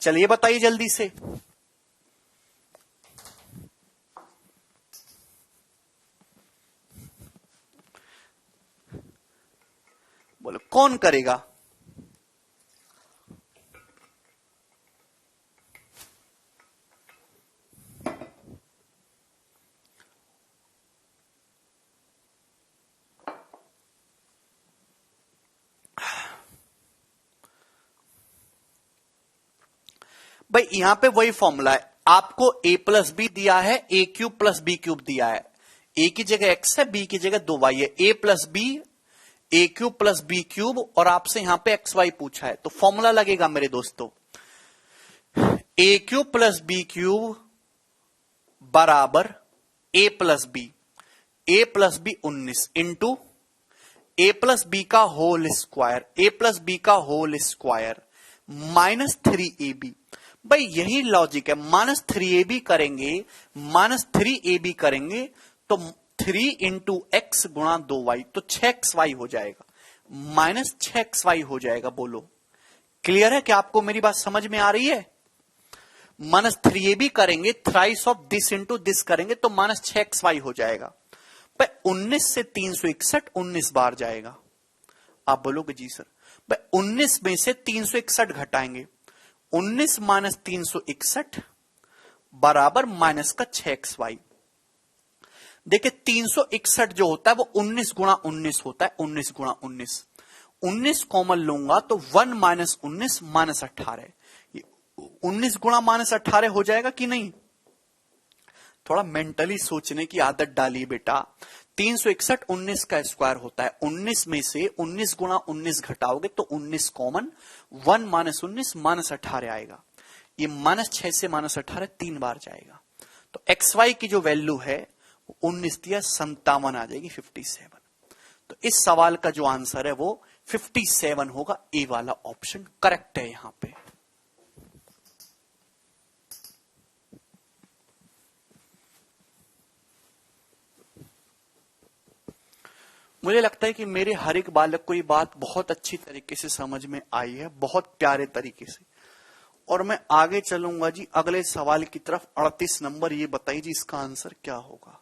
चलिए बताइए जल्दी से। बोलो कौन करेगा? भाई यहां पे वही फॉर्मूला है, आपको a प्लस बी दिया है, a cube plus B cube दिया है, a की जगह x है, b की जगह 2y है, a plus B, A cube plus B cube, और आपसे यहां पे एक्स वाई पूछा है, तो फॉर्मूला लगेगा मेरे दोस्तों, ए क्यूब प्लस बी क्यूब बराबर a plus B 19 into A plus B का होल स्क्वायर माइनस 3ab। भाई यही लॉजिक है, माइनस 3ab करेंगे तो 3 इंटू एक्स गुणा 2y, तो 6xy हो जाएगा, माइनस 6xy हो जाएगा। बोलो क्लियर है कि आपको मेरी बात समझ में आ रही है? माइनस 3ab करेंगे, thrice of this into this करेंगे तो माइनस 6xy हो जाएगा। भाई 19 से 361 19 बार जाएगा। आप बोलोगे जी सर, भाई 19 में से 361 घटाएंगे, 19 माइनस 361 बराबर माइनस का 6xy। देखिए 361 जो होता है वो 19 गुणा 19 होता है, 19 गुणा 19, 19 कॉमन लूंगा तो 1 माइनस 19 माइनस 18, 19 गुणा माइनस 18 हो जाएगा कि नहीं? थोड़ा मेंटली सोचने की आदत डालिए बेटा। 361 19 का स्क्वायर होता है, 19 में से 19 गुणा 19 घटाओगे तो 19 कॉमन, 1 माइनस 19 माइनस 18 आएगा, ये माइनस 6 से माइनस 18 3 बार जाएगा, तो एक्स वाई की जो वैल्यू है 19 दिया 57 आ जाएगी, 57। तो इस सवाल का जो आंसर है वो 57 होगा, ए वाला ऑप्शन करेक्ट है यहां पे। मुझे लगता है कि मेरे हर एक बालक को ये बात बहुत अच्छी तरीके से समझ में आई है, बहुत प्यारे तरीके से, और मैं आगे चलूंगा जी अगले सवाल की तरफ। 38 नंबर, ये बताइए जी इसका आंसर क्या होगा?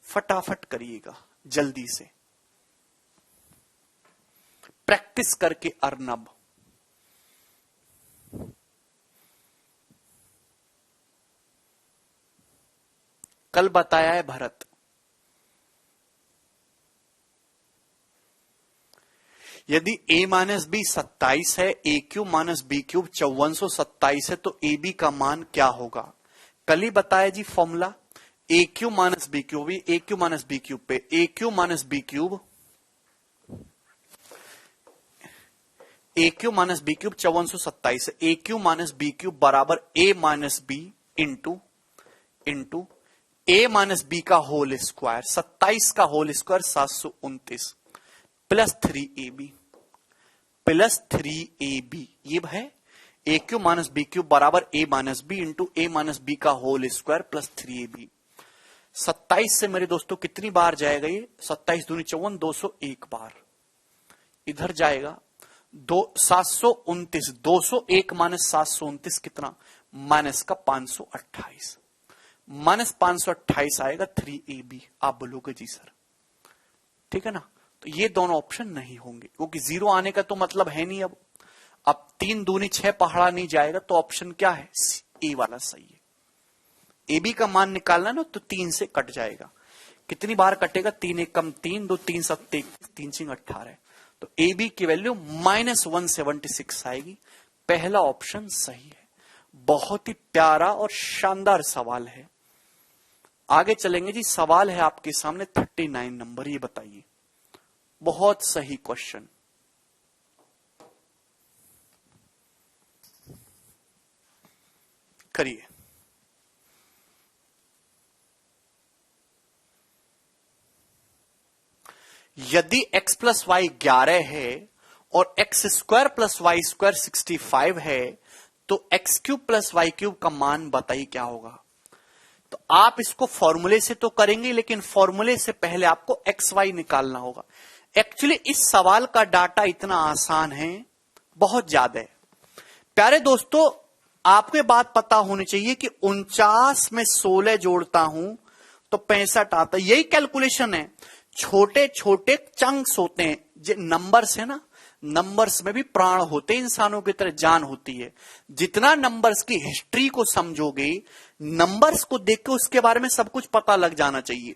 फटाफट करिएगा जल्दी से, प्रैक्टिस करके अर्नब। कल बताया है भरत। यदि a माइनस बी 27 है, a cube minus b cube 5427 है, तो ए बी का मान क्या होगा? कल ही बताया जी फॉर्मूला, ए क्यूब माइनस बी क्यूब, ए क्यूब माइनस बी क्यूब पे ए क्यूब माइनस बी क्यूब, ए क्यूब माइनस बी क्यूब 5427 है, a cube minus b cube बराबर ए माइनस बी इंटू ए माइनस बी का होल स्क्वायर, 27 का whole square 729 plus 3ab plus 3ab, ये है a cube minus b cube बराबर ए minus b into ए minus B का whole square plus 3ab। 27 से मेरे दोस्तों कितनी बार जाएगा ये? 27 दूनी 54, 201 बार इधर जाएगा। 729, 201 माइनस 729 कितना? माइनस का 528, माइनस 528 आएगा 3ab। आप बोलोगे जी सर, ठीक है ना? तो ये दोनों ऑप्शन नहीं होंगे, क्योंकि जीरो आने का तो मतलब है नहीं। अब 3 दूनी 6 पहाड़ा नहीं जाएगा, तो ऑप्शन क्या है? ए वाला सही है। ए बी का मान निकालना ना, तो 3 से कट जाएगा। कितनी बार कटेगा? 3 एक कम 3, 2 3 7 3 सिंह 18, तो ए बी की वैल्यू -176 आएगी। पहला ऑप्शन सही है। बहुत ही प्यारा और शानदार सवाल है। आगे चलेंगे जी। सवाल है आपके सामने 39 नंबर, ये बताइए। बहुत सही क्वेश्चन। करिए। यदि x प्लस वाई 11 है और x square plus Y square 65 है, तो x cube plus Y cube का मान बताइए क्या होगा? तो आप इसको फॉर्मूले से तो करेंगे, लेकिन फॉर्मूले से पहले आपको एक्स वाई निकालना होगा। एक्चुअली इस सवाल का डाटा इतना आसान है, बहुत ज्यादा है। प्यारे दोस्तों, आपको ये बात पता होनी चाहिए कि 49 में 16 जोड़ता हूं तो 65 आता है। यही कैलकुलेशन है। छोटे छोटे चंक्स होते हैं, जो नंबर्स है ना, नंबर्स में भी प्राण होते हैं, इंसानों की तरह जान होती है। जितना नंबर्स की हिस्ट्री को समझोगे, नंबर्स को देख के उसके बारे में सब कुछ पता लग जाना चाहिए।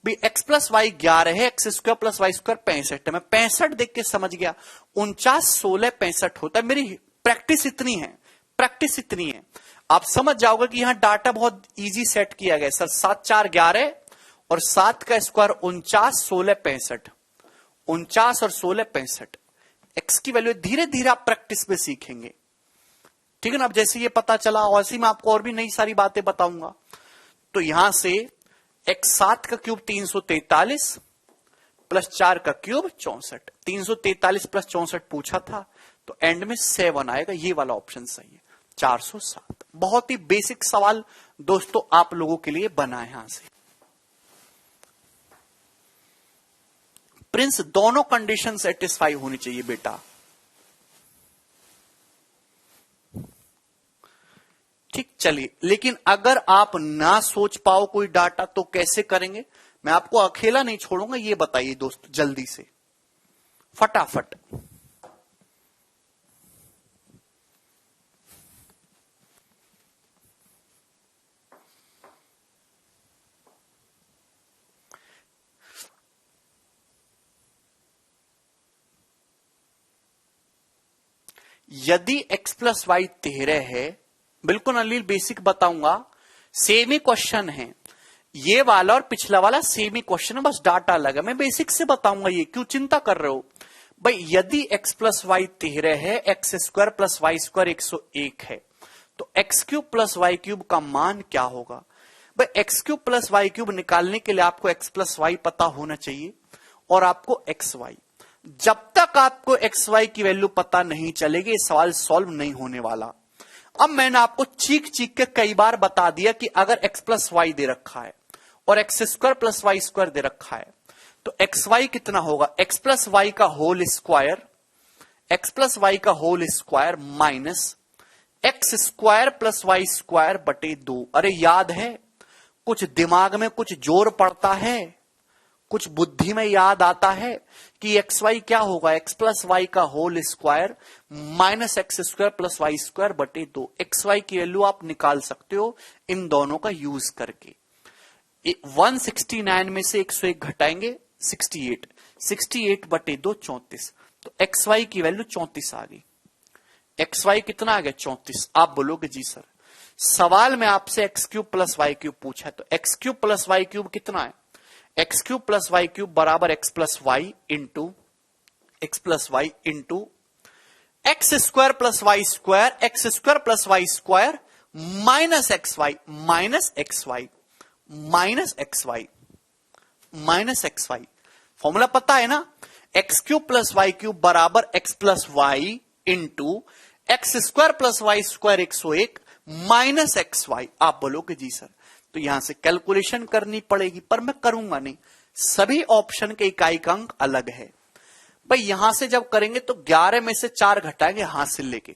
भी x प्लस वाई 11 है, X square plus Y square 65 है। मैं 65 देख के समझ गया 49 16 65 होता है। मेरी प्रैक्टिस इतनी है, प्रैक्टिस इतनी है, आप समझ जाओगे कि यहां डाटा बहुत इजी सेट किया गया। सर 7 4 11 और 7 का स्क्वायर 49 16 65, 49 और 16 65। एक्स की वैल्यू धीरे धीरे आप प्रैक्टिस में सीखेंगे, ठीक है ना? अब जैसे ये पता चला, वैसे मैं आपको और भी नई सारी बातें बताऊंगा। तो यहां से एक्स 7 का क्यूब 343 प्लस 4 का क्यूब 64, 343 प्लस 64 पूछा था, तो एंड में 7 आएगा। ये वाला ऑप्शन सही है, 407। बहुत ही बेसिक सवाल दोस्तों आप लोगों के लिए बना है। यहां से प्रिंस, दोनों कंडीशन सेटिस्फाई होनी चाहिए बेटा, ठीक? चलिए, लेकिन अगर आप ना सोच पाओ कोई डाटा तो कैसे करेंगे? मैं आपको अकेला नहीं छोड़ूंगा, ये बताइए दोस्त जल्दी से, फटाफट। यदि x प्लस वाई 13 है, बिल्कुल अनिल बेसिक बताऊंगा, सेम ही क्वेश्चन है ये वाला और पिछला वाला, सेम ही क्वेश्चन है, बस डाटा अलग है। मैं बेसिक से बताऊंगा, ये क्यों चिंता कर रहे हो भाई? यदि x प्लस वाई 13 है, X square plus Y square 101 है, तो x cube plus Y cube का मान क्या होगा? भाई X cube plus Y cube निकालने के लिए आपको एक्स प्लस वाई पता होना चाहिए और आपको एक्स वाई। जब तक आपको एक्स वाई की वैल्यू पता नहीं चलेगी, सवाल सॉल्व नहीं होने वाला। अब मैंने आपको चीख चीख के कई बार बता दिया कि अगर एक्स प्लस वाई दे रखा है और x square plus Y square दे रखा है, तो एक्स वाई कितना होगा? एक्स प्लस वाई का whole square, x plus Y का whole square minus x square plus Y square बटे 2। अरे याद है, कुछ दिमाग में कुछ जोर पड़ता है, कुछ बुद्धि में याद आता है कि एक्स वाई क्या होगा? एक्स प्लस वाई का whole square minus x square plus Y square बटे 2। एक्स वाई की वैल्यू आप निकाल सकते हो इन दोनों का यूज करके। 169 में से 101 घटाएंगे 68, 68 बटे 2 34। तो एक्स वाई की वैल्यू 34 आ गई। एक्स वाई कितना आ गया 34। आप बोलोगे जी सर सवाल में आपसे x cube plus Y cube पूछा है, तो x cube plus Y cube कितना है? X cube plus Y cube बराबर x plus y into x square plus Y square, x square plus Y square minus x y minus x y minus x y minus x y. Formula पता है ना, x cube plus Y cube बराबर x plus y into x square plus Y square 101 minus x Y. आप बोलोगे जी sir तो यहां से कैलकुलेशन करनी पड़ेगी, पर मैं करूंगा नहीं, सभी ऑप्शन के इकाई का अंक अलग है। भाई यहां से जब करेंगे तो 11 में से 4 घटाएंगे हासिल लेके,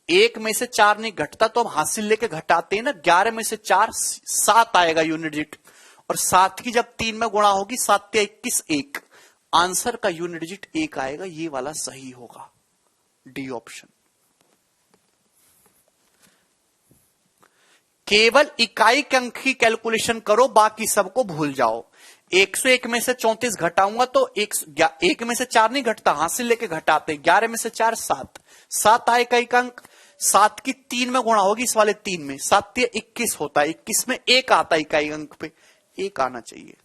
1 में से 4 नहीं घटता तो हम हासिल लेके घटाते हैं ना। 11 में से 4 7 आएगा यूनिट डिजिट, और 7 की जब 3 में गुणा होगी 7 या 21 1, आंसर का यूनिट डिजिट 1 आएगा। ये वाला सही होगा, डी ऑप्शन। केवल इकाई के अंक की कैलकुलेशन करो, बाकी सबको भूल जाओ। 101 में से 34 घटाऊंगा तो 1 में से 4 नहीं घटता, हासिल लेके घटाते। 11 में से 4 7, 7 आए इकाई का अंक, 7 की 3 में गुणा होगी इस वाले 3 में, 7 या 21 होता है, 21 में 1 आता है इकाई अंक पे, 1 आना चाहिए।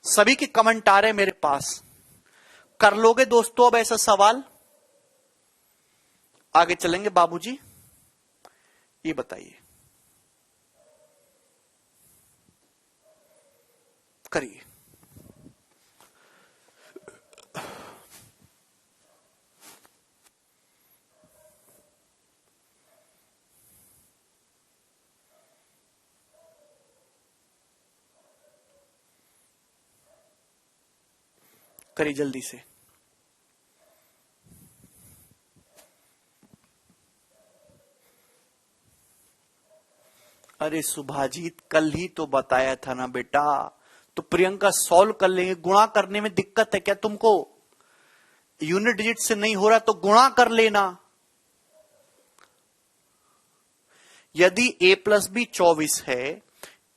सभी के कमेंट आ रहे हैं मेरे पास, कर लोगे दोस्तों अब ऐसा सवाल? आगे चलेंगे बाबूजी, ये बताइए, करिए। करिए जल्दी से। अरे सुभाजीत कल ही तो बताया था ना बेटा, तो प्रियंका सॉल्व कर लेंगे। गुणा करने में दिक्कत है क्या तुमको? यूनिट डिजिट से नहीं हो रहा तो गुणा कर लेना। यदि a प्लस बी 24 है,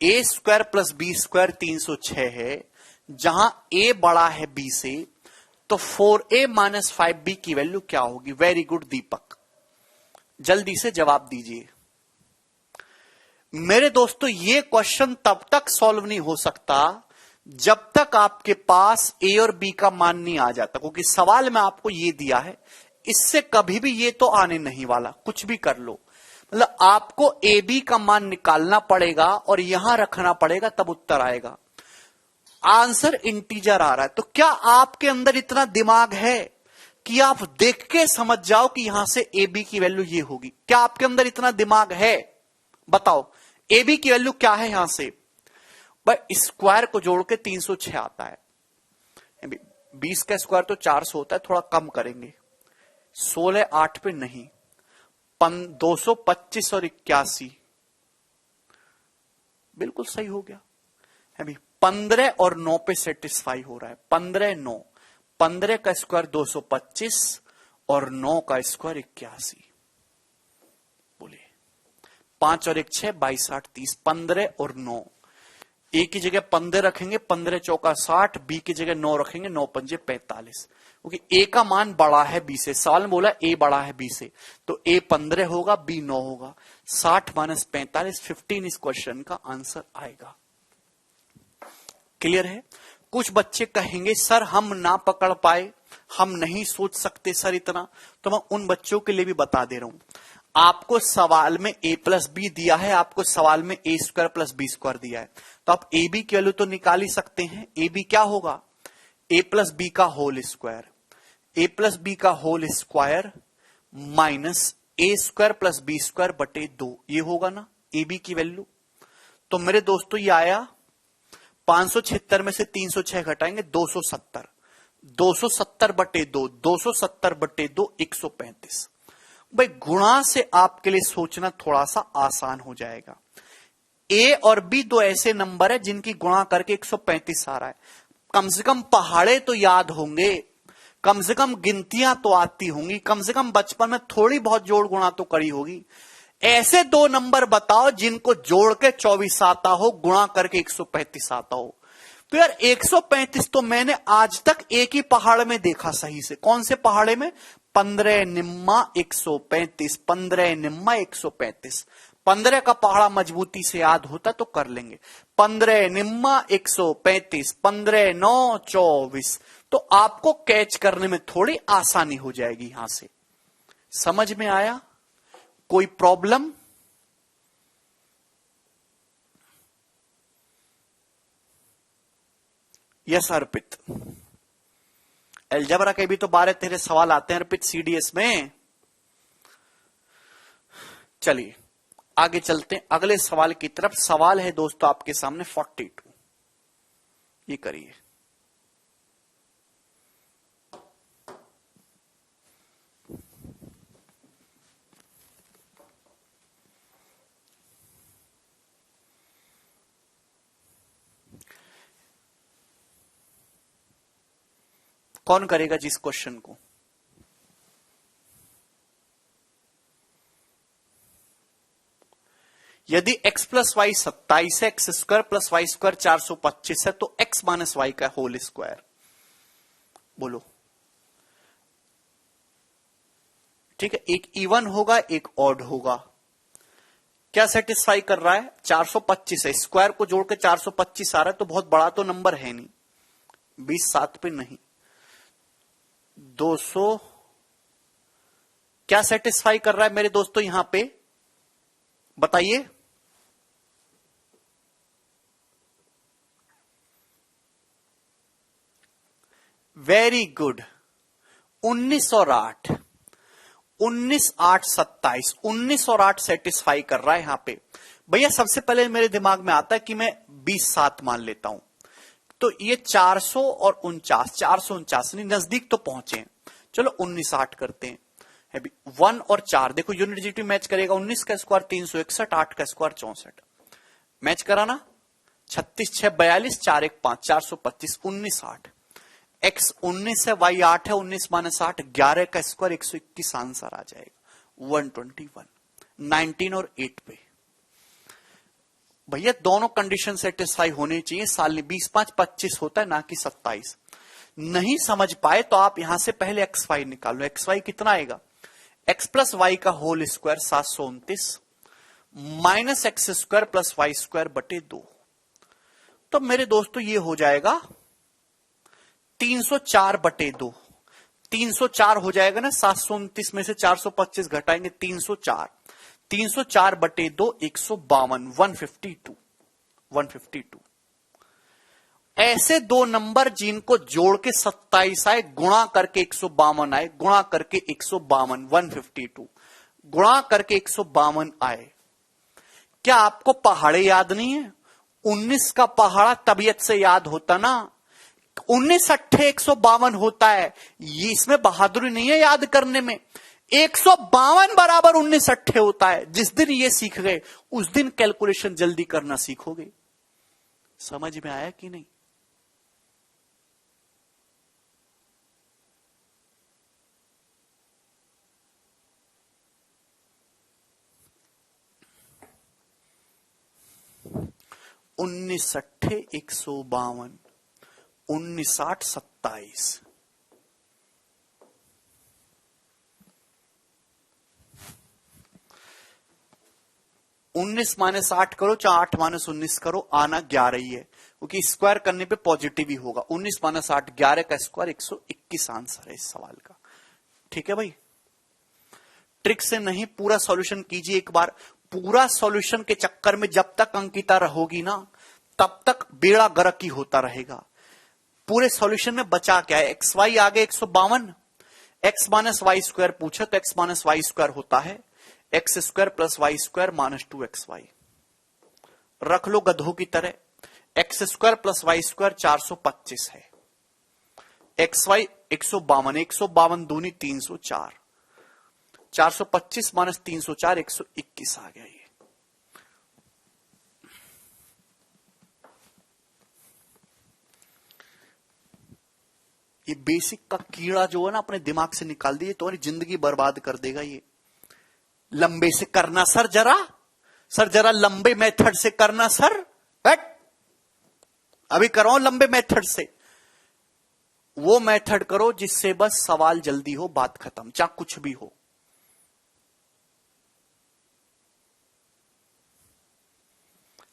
A square plus B square 306 है, जहां a बड़ा है b से, तो 4a माइनस 5b की वैल्यू क्या होगी? वेरी गुड दीपक, जल्दी से जवाब दीजिए। मेरे दोस्तों ये क्वेश्चन तब तक सॉल्व नहीं हो सकता जब तक आपके पास a और b का मान नहीं आ जाता, क्योंकि सवाल में आपको ये दिया है, इससे कभी भी ये तो आने नहीं वाला, कुछ भी कर लो। मतलब आपको a b का मान निकालना पड़ेगा और यहां रखना पड़ेगा, तब उत्तर आएगा। आंसर इंटीजर आ रहा है, तो क्या आपके अंदर इतना दिमाग है कि आप देख के समझ जाओ कि यहां से ए बी की वैल्यू ये होगी? क्या आपके अंदर इतना दिमाग है? बताओ ए बी की वैल्यू क्या है यहां से? भाई स्क्वायर को जोड़ के 306 आता है, 20 का स्क्वायर तो 400 होता है, थोड़ा कम करेंगे, 16 8 पे नहीं, 225 और 81, बिल्कुल सही हो गया है भाई। 15 और 9 पे सेटिस्फाई हो रहा है, 15 9, 15 का स्क्वायर 225 और 9 का स्क्वायर 81, बोलिए 5 और 1 6, 22 8 30, 15 और 9, ए की जगह 15 रखेंगे, 15 चौका 60, बी की जगह 9 रखेंगे, 9 पंजे 45, क्योंकि ए का मान बड़ा है बी से। सवाल में बोला ए बड़ा है बी से, तो ए 15 होगा, बी 9 होगा, 60 माइनस 45 15 इस क्वेश्चन का आंसर आएगा। क्लियर है? कुछ बच्चे कहेंगे सर हम ना पकड़ पाए, हम नहीं सोच सकते सर इतना, तो मैं उन बच्चों के लिए भी बता दे रहा हूं। आपको सवाल में a प्लस बी दिया है, आपको सवाल में ए स्क्वायर प्लस बी स्क्वायर दिया है, तो आप ए बी की वैल्यू तो निकाल ही सकते हैं। ए बी क्या होगा? a प्लस बी का whole square, a plus B का होल स्क्वायर माइनस ए स्क्वायर प्लस बी स्क्वायर बटे 2, ये होगा ना ए बी की वैल्यू। तो मेरे दोस्तों ये आया 576 में से 306 घटाएंगे 270, 270 बटे 2, 270 बटे 2 135। भाई गुणा से आपके लिए सोचना थोड़ा सा आसान हो जाएगा। ए और बी दो ऐसे नंबर है जिनकी गुणा करके 135 आ रहा है। कम से कम पहाड़े तो याद होंगे, कम से कम गिनतियां तो आती होंगी, कम से कम बचपन में थोड़ी बहुत जोड़ गुणा तो करी होगी। ऐसे दो नंबर बताओ जिनको जोड़ के 24 आता हो, गुणा करके 135 आता हो। तो यार 135 तो मैंने आज तक एक ही पहाड़ में देखा सही से। कौन से पहाड़े में? 15 निम्मा 135, 15 निम्मा 135। 15 का पहाड़ा मजबूती से याद होता तो कर लेंगे। 15 निम्मा 135, 15 9 24। तो आपको कैच करने में थोड़ी आसानी हो जाएगी यहां से। समझ में आया? कोई प्रॉब्लम? यस अर्पित। अलजेब्रा के भी तो 12-13 सवाल आते हैं अर्पित सीडीएस में। चलिए आगे चलते हैं अगले सवाल की तरफ। सवाल है दोस्तों आपके सामने 42। ये करिए। कौन करेगा जिस क्वेश्चन को? यदि x प्लस वाई 27 है, X square plus Y square 425 है, तो x माइनस वाई का होल स्क्वायर। बोलो। ठीक है, एक इवन होगा एक ऑड होगा। क्या सेटिस्फाई कर रहा है? 425 है, स्क्वायर को जोड़ के 425 आ रहा है, तो बहुत बड़ा तो नंबर है नहीं, 20 7 पे नहीं। 200 क्या सेटिस्फाई कर रहा है मेरे दोस्तों यहां पे? बताइए। Very good. 19 और 8, 19 8 27, 19 और 8 सेटिस्फाई कर रहा है यहां पे। भैया सबसे पहले मेरे दिमाग में आता है कि मैं 20 7 मान लेता हूं, तो ये 400 और 49, 449 नहीं, नजदीक तो पहुंचे हैं। चलो 19 8 करते हैं। 1 और 4 देखो यूनिट मैच करेगा। 19 का स्क्वायर 361, 8 का स्क्वायर 64, मैच कराना। 36 6 42, 4 1 5, 425, 19 8। x 19 है, y 8 है, 19 माइनस 8 11 का स्क्वायर 121 आंसर आ जाएगा 121। 19 और 8 पे भैया दोनों कंडीशन सेटिस्फाई होनी चाहिए। साल में 20 5 25 होता है, ना कि 27। नहीं समझ पाए तो आप यहां से पहले एक्स वाई निकालो। एक्स वाई कितना आएगा? एक्स प्लस वाई का whole square 729 minus x square plus Y square बटे 2। तो मेरे दोस्तों ये हो जाएगा 304 बटे 2। 304 हो जाएगा ना, 729 में से 425 घटाएंगे 304। 304 बटे 2 152, 152, 152। ऐसे दो नंबर जिनको जोड़ के 27 आए, गुणा करके 152 आए, गुणा करके 152, 152 गुणा करके 152 आए। क्या आपको पहाड़े याद नहीं है? 19 का पहाड़ा तबीयत से याद होता ना। 19 अट्ठे 152 होता है। ये इसमें बहादुरी नहीं है याद करने में। 152 बराबर 19 अट्ठे होता है। जिस दिन ये सीख गए उस दिन कैलकुलेशन जल्दी करना सीखोगे। समझ में आया कि नहीं? उन्नीस अट्ठे 152, 19 8 27। 19 माइनस 8 करो, चाहे 8 माइनस 19 करो, आना 11 ही है, क्योंकि स्क्वायर करने पे पॉजिटिव ही होगा। 19 माइनस 8 11 का स्क्वायर 121 आंसर है इस सवाल का। ठीक है भाई, ट्रिक से नहीं, पूरा सॉल्यूशन कीजिए एक बार। पूरा सॉल्यूशन के चक्कर में जब तक अंकिता रहोगी ना, तब तक बेड़ा गर्क ही होता रहेगा। पूरे सॉल्यूशन में बचा क्या है? एक्स वाई आगे 152, एक्स माइनस वाई स्क्वायर पूछा तो एक्स माइनस वाई स्क्वायर होता है X square plus Y square minus 2 XY। रख लो गधों की तरह। X square plus Y square 425 है, एक्स वाई 152, 152 दूनी 304, 425 माइनस 304 121 आ गया। ये बेसिक का कीड़ा जो है ना, अपने दिमाग से निकाल दीजिए, तुम्हारी जिंदगी बर्बाद कर देगा ये। लंबे से करना सर, जरा लंबे मेथड से करना सर। हट, अभी करो लंबे मेथड से। वो मेथड करो जिससे बस सवाल जल्दी हो, बात खत्म, चाहे कुछ भी हो।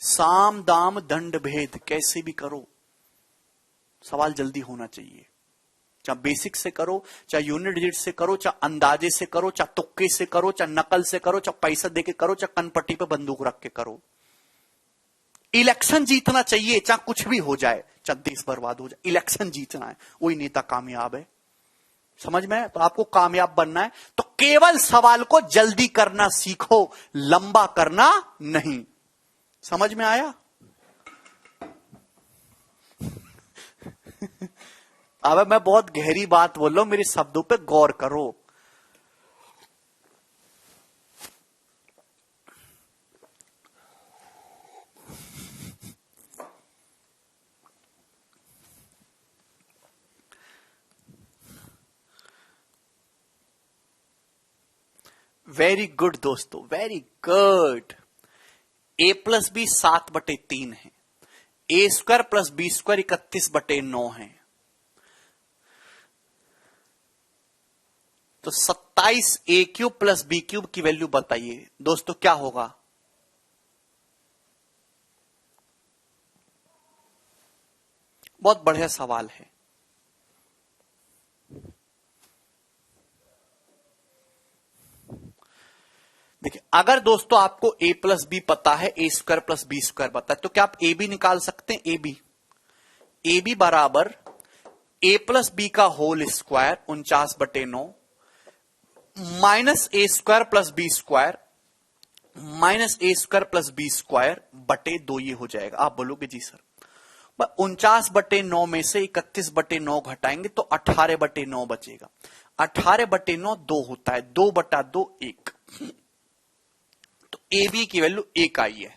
साम दाम दंड भेद कैसे भी करो, सवाल जल्दी होना चाहिए। चाहे बेसिक से करो, चाहे यूनिट डिजिट से करो, चाहे अंदाजे से करो, चाहे तुक्के से करो, चाहे नकल से करो, चाहे पैसा देके करो, चाहे कनपट्टी पे बंदूक रख के करो। इलेक्शन जीतना चाहिए, चाहे कुछ भी हो जाए, चाहे देश बर्बाद हो जाए, इलेक्शन जीतना है, वही नेता कामयाब है। समझ में? तो आपको कामयाब बनना है तो केवल सवाल को जल्दी करना सीखो, लंबा करना नहीं। समझ में आया? अब मैं बहुत गहरी बात बोल रहा हूं, मेरे शब्दों पे गौर करो। वेरी गुड दोस्तों, वेरी गुड। ए प्लस बी 7/3 है, A square plus B square 31/9 है, तो 27 a cube plus B cube की वैल्यू बताइए दोस्तों, क्या होगा? बहुत बढ़िया सवाल है। देखिए, अगर दोस्तों आपको ए प्लस बी पता है, A square plus B square पता है, तो क्या आप ए बी निकाल सकते हैं? ए बी बराबर ए प्लस बी का होल स्क्वायर 49/9 माइनस ए square plus B square minus ए स्क्वायर प्लस बी स्क्वायर बटे 2 ये हो जाएगा। आप बोलोगे जी सर 49/9 में से 31/9 घटाएंगे तो 18/9 बचेगा। 18/9 2 होता है, 2/2 1, तो ए बी की वैल्यू 1 आई है।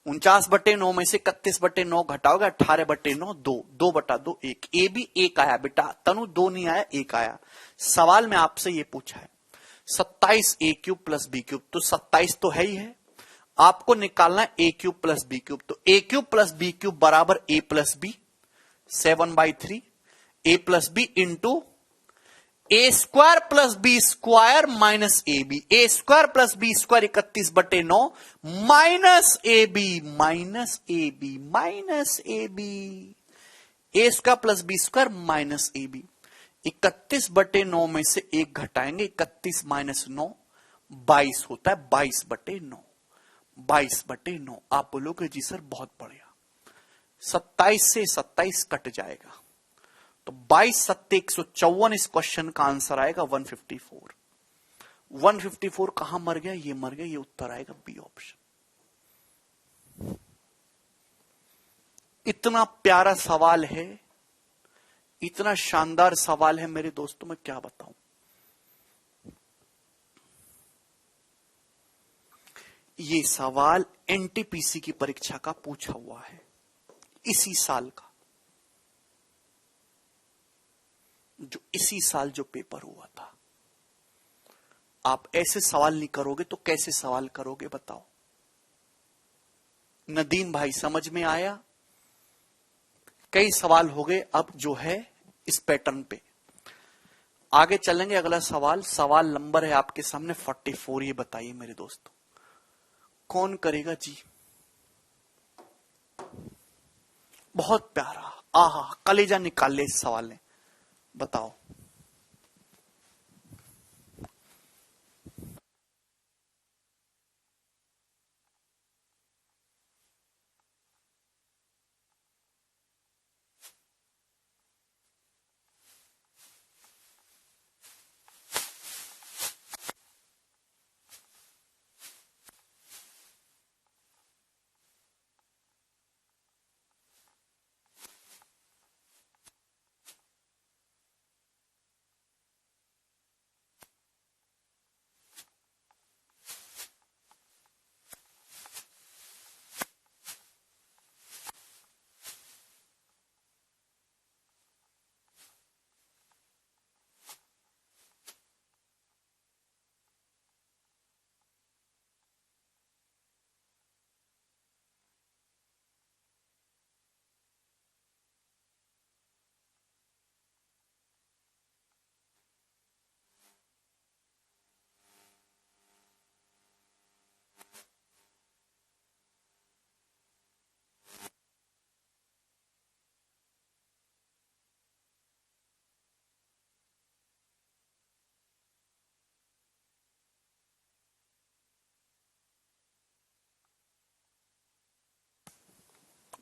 49/9 में से 31/9 घटाओगे, 18/9 2, 2/2 1, ए बी 1 आया बेटा। तनु 2 नहीं आया, 1 आया। सवाल में आपसे ये पूछा है 27 a cube plus B cube, तो 27 तो है ही है, आपको निकालना है a cube plus B cube, तो a cube plus B cube बराबर a plus b 7/3, a plus b into a square plus B square minus A b, a square plus B square 31/9 minus A B minus A B minus A b, a square plus B square minus A b. 31/9 में से 1 घटाएंगे, 31 minus 9 22 होता है, 22/9, 22/9। आप बोलोगे जी sir बहुत बढ़िया, 27 से 27 कट जाएगा, तो 22 सत्ते 154, इस क्वेश्चन का आंसर आएगा 154। 154 कहां मर गया? ये मर गया, ये उत्तर आएगा बी ऑप्शन। इतना प्यारा सवाल है, इतना शानदार सवाल है मेरे दोस्तों, मैं क्या बताऊं। ये सवाल एनटीपीसी की परीक्षा का पूछा हुआ है, इसी साल का, जो इसी साल जो पेपर हुआ था। आप ऐसे सवाल नहीं करोगे तो कैसे सवाल करोगे बताओ? नदीम भाई समझ में आया? कई सवाल हो गए अब जो है इस पैटर्न पे। आगे चलेंगे, अगला सवाल, सवाल नंबर है आपके सामने 44। ये बताइए मेरे दोस्तों, कौन करेगा जी? बहुत प्यारा, आहा, कलेजा निकाल ले इस सवाल ने। बताओ।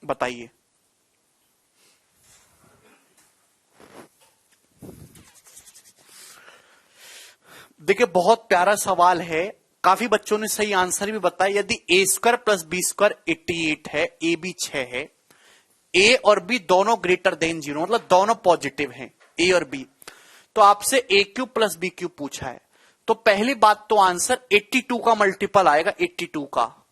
बताइए। देखिए बहुत प्यारा सवाल है, काफी बच्चों ने सही आंसर भी बताया। यदि ए स्क्वायर प्लस बी स्क्वायर 88 है, ए बी 6 है, ए और बी दोनों ग्रेटर देन 0, मतलब दोनों पॉजिटिव हैं ए और बी, तो आपसे ए क्यूब प्लस बी क्यूब पूछा है, तो पहली बात तो आंसर 82 का मल्टीपल आएगा, 82 का,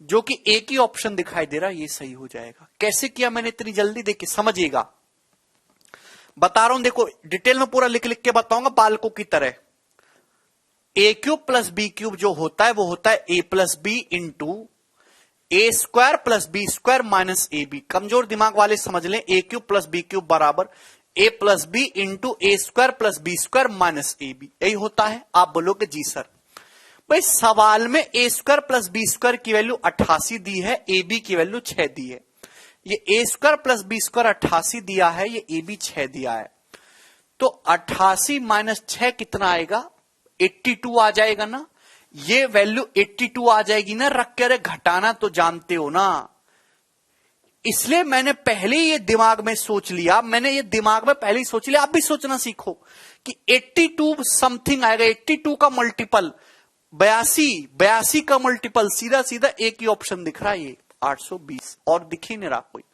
जो कि एक ही ऑप्शन दिखाई दे रहा है, ये सही हो जाएगा। कैसे किया मैंने इतनी जल्दी, देखिए समझिएगा, बता रहा हूं, देखो डिटेल में पूरा लिख लिख के बताऊंगा बालकों की तरह। A cube plus B cube जो होता है वो होता है a plus b into a square plus B square minus A b. कमजोर दिमाग वाले समझ लें, a cube plus B cube बराबर a plus b into a square plus B square minus A b, यही होता है। आप बोलोगे जी सर, भाई सवाल में ए स्क्वायर प्लस बी स्क्वायर की वैल्यू 88 दी है, ए बी की वैल्यू 6 दी है। ये ए स्क्वायर प्लस बी स्क्वायर 88 दिया है, ये ए बी 6 दिया है, तो 88 माइनस 6 कितना आएगा, 82 आ जाएगा ना। ये वैल्यू 82 आ जाएगी ना, रख कर घटाना तो जानते हो ना, इसलिए मैंने पहले ये दिमाग में सोच लिया, मैंने ये दिमाग में पहले ही सोच लिया। आप भी सोचना सीखो कि 82 समथिंग आएगा, 82 का मल्टीपल 82 का मल्टीपल सीधा सीधा एक ही ऑप्शन दिख रहा है, ये 820, और दिख ही नहीं रहा कोई।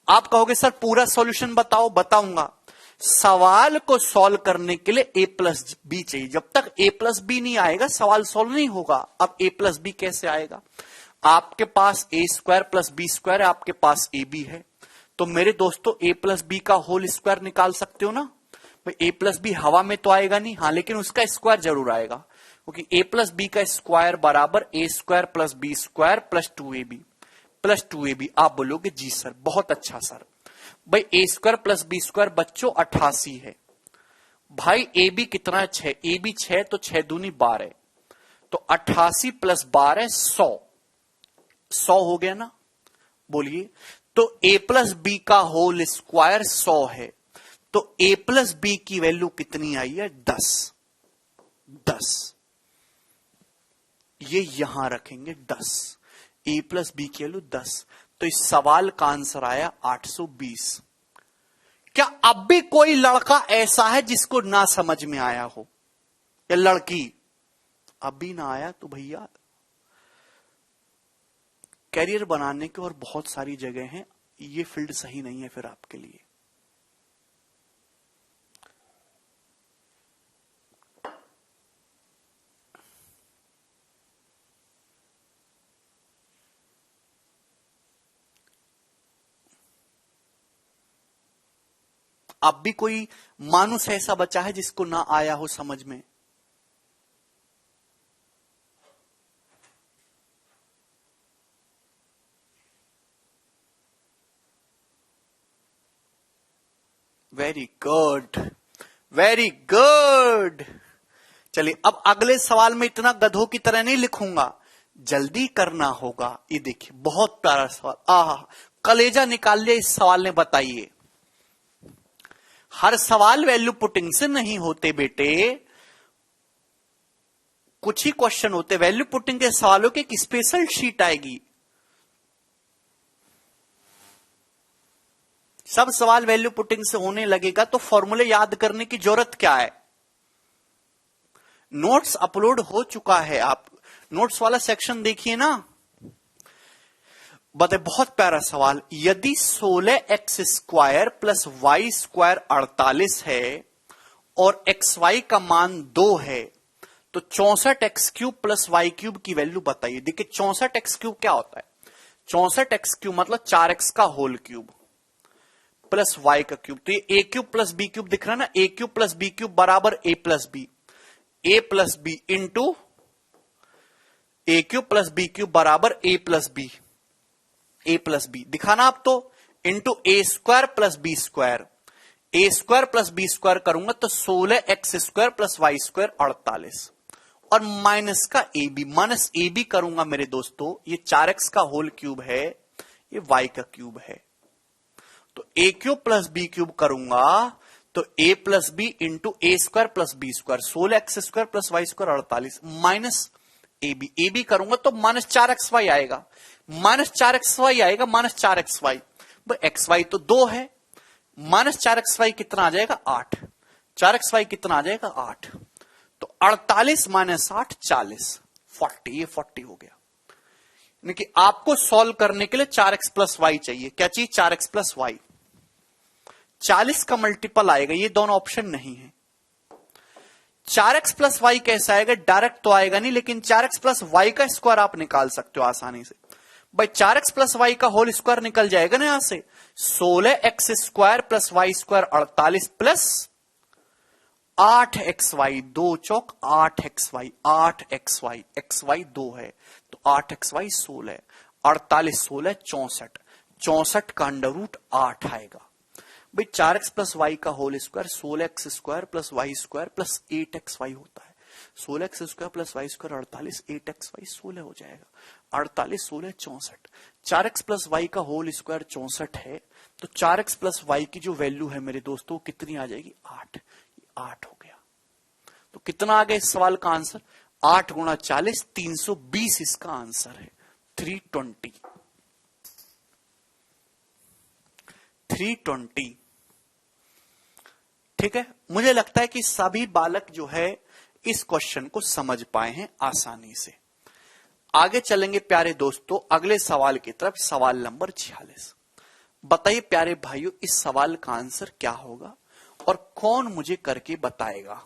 आप कहोगे सर पूरा सॉल्यूशन बताओ, बताऊंगा। सवाल को सॉल्व करने के लिए ए प्लस बी चाहिए, जब तक ए प्लस बी नहीं आएगा सवाल सॉल्व नहीं होगा। अब ए प्लस बी कैसे आएगा, आपके पास ए स्क्वायर प्लस बी स्क्वायर है, आपके पास ए बी है, तो मेरे दोस्तों ए प्लस बी का होल स्क्वायर निकाल सकते हो ना। भाई ए प्लस बी हवा में तो आएगा नहीं, हाँ, लेकिन उसका स्क्वायर जरूर आएगा, क्योंकि ए प्लस बी का स्क्वायर बराबर a square plus B square plus 2ab plus 2ab। आप बोलोगे जी सर, बहुत अच्छा सर। भाई a square plus B square बच्चों 88 है, भाई ए बी कितना है 6, ए बी 6, तो 6 दूनी 12, तो 88 प्लस 12 100 हो गया ना। बोलिए, तो ए प्लस बी का होल स्क्वायर 100 है, तो ए प्लस बी की वैल्यू कितनी आई है 10। ये यहां रखेंगे 10, ए प्लस बी की वैल्यू 10, तो इस सवाल का आंसर आया 820। क्या अब भी कोई लड़का ऐसा है जिसको ना समझ में आया हो, या लड़की अब भी ना आया, तो भैया कैरियर बनाने के और बहुत सारी जगह हैं, ये फील्ड सही नहीं है फिर आपके लिए। अब भी कोई मानुस ऐसा बचा है जिसको ना आया हो समझ में? Very good, very good. चलिए अब अगले सवाल में इतना गधों की तरह नहीं लिखूंगा, जल्दी करना होगा। ये देखिए बहुत प्यारा सवाल, आहा कलेजा निकाल लिया इस सवाल ने। बताइए, हर सवाल वैल्यू पुटिंग से नहीं होते बेटे, कुछ ही क्वेश्चन होते वैल्यू पुटिंग के सवालों की। एक स्पेशल शीट आएगी, सब सवाल वैल्यू पुटिंग से होने लगेगा तो फॉर्मूले याद करने की जरूरत क्या है। नोट्स अपलोड हो चुका है, आप नोट्स वाला सेक्शन देखिए ना। बताए, बहुत प्यारा सवाल। यदि 16x square plus Y square 48 है और एक्स वाई का मान 2 है, तो 64x cube plus Y cube की वैल्यू बताइए। देखिए 64x क्यूब क्या होता है, 64x क्यूब मतलब 4x का होल क्यूब प्लस वाई का क्यूब, तो ये ए क्यूब प्लस बी क्यूब दिख रहा है ना। ए क्यूब प्लस बी क्यूब बराबर a plus b into A cube plus B cube बराबर ए प्लस बी दिखाना आप तो, into a square plus B square. A square plus B square करूंगा तो 16x square plus Y square 48, और minus का A B, minus A B करूंगा मेरे दोस्तों, ये 4x का होल क्यूब है, ये y का क्यूब है, तो a cube plus B cube करूंगा तो a plus b into a square plus B square, 16x square plus Y square 48, minus A B करूंगा तो -4xy आएगा, -4xy आएगा, -4xy। एक्स वाई तो 2 है, -4xy कितना आ जाएगा 8, 4xy कितना आ जाएगा 8, तो 48 - 8 40, 40, ये 40 हो गया। यानी कि आपको सॉल्व करने के लिए 4x प्लस वाई चाहिए। क्या चाहिए? 4x plus Y. 40 का मल्टीपल आएगा, ये दोनों ऑप्शन नहीं है। 4x प्लस वाई कैसा आएगा? डायरेक्ट तो आएगा नहीं, लेकिन 4x प्लस वाई का स्क्वायर आप निकाल सकते हो आसानी से। भाई 4x प्लस वाई का होल स्क्वायर निकल जाएगा ना यहां से, 16x square plus Y square 48 plus 8xy, 2 चौक 8xy, 8xy, xy 2 है तो 8xy 16, 48 16 64, 64 का अंडर रूट 8 आएगा। भाई 4x प्लस वाई का whole square 16x square plus Y square plus 8xy होता है। 16x square plus Y square 48, 8xy 16 हो जाएगा। 48 16 64, 4x प्लस वाई का होल स्क्वायर 64 है, तो 4x प्लस वाई की जो वैल्यू है मेरे दोस्तों कितनी आ जाएगी? 8, 8 हो गया। तो कितना आ गया इस सवाल का आंसर? 8 गुणा 40, 320 इसका आंसर है। 320, 320। ठीक है, मुझे लगता है कि सभी बालक जो है इस क्वेश्चन को समझ पाए हैं आसानी से। आगे चलेंगे प्यारे दोस्तों अगले सवाल की तरफ, सवाल नंबर 46। बताइए प्यारे भाइयों इस सवाल का आंसर क्या होगा और कौन मुझे करके बताएगा?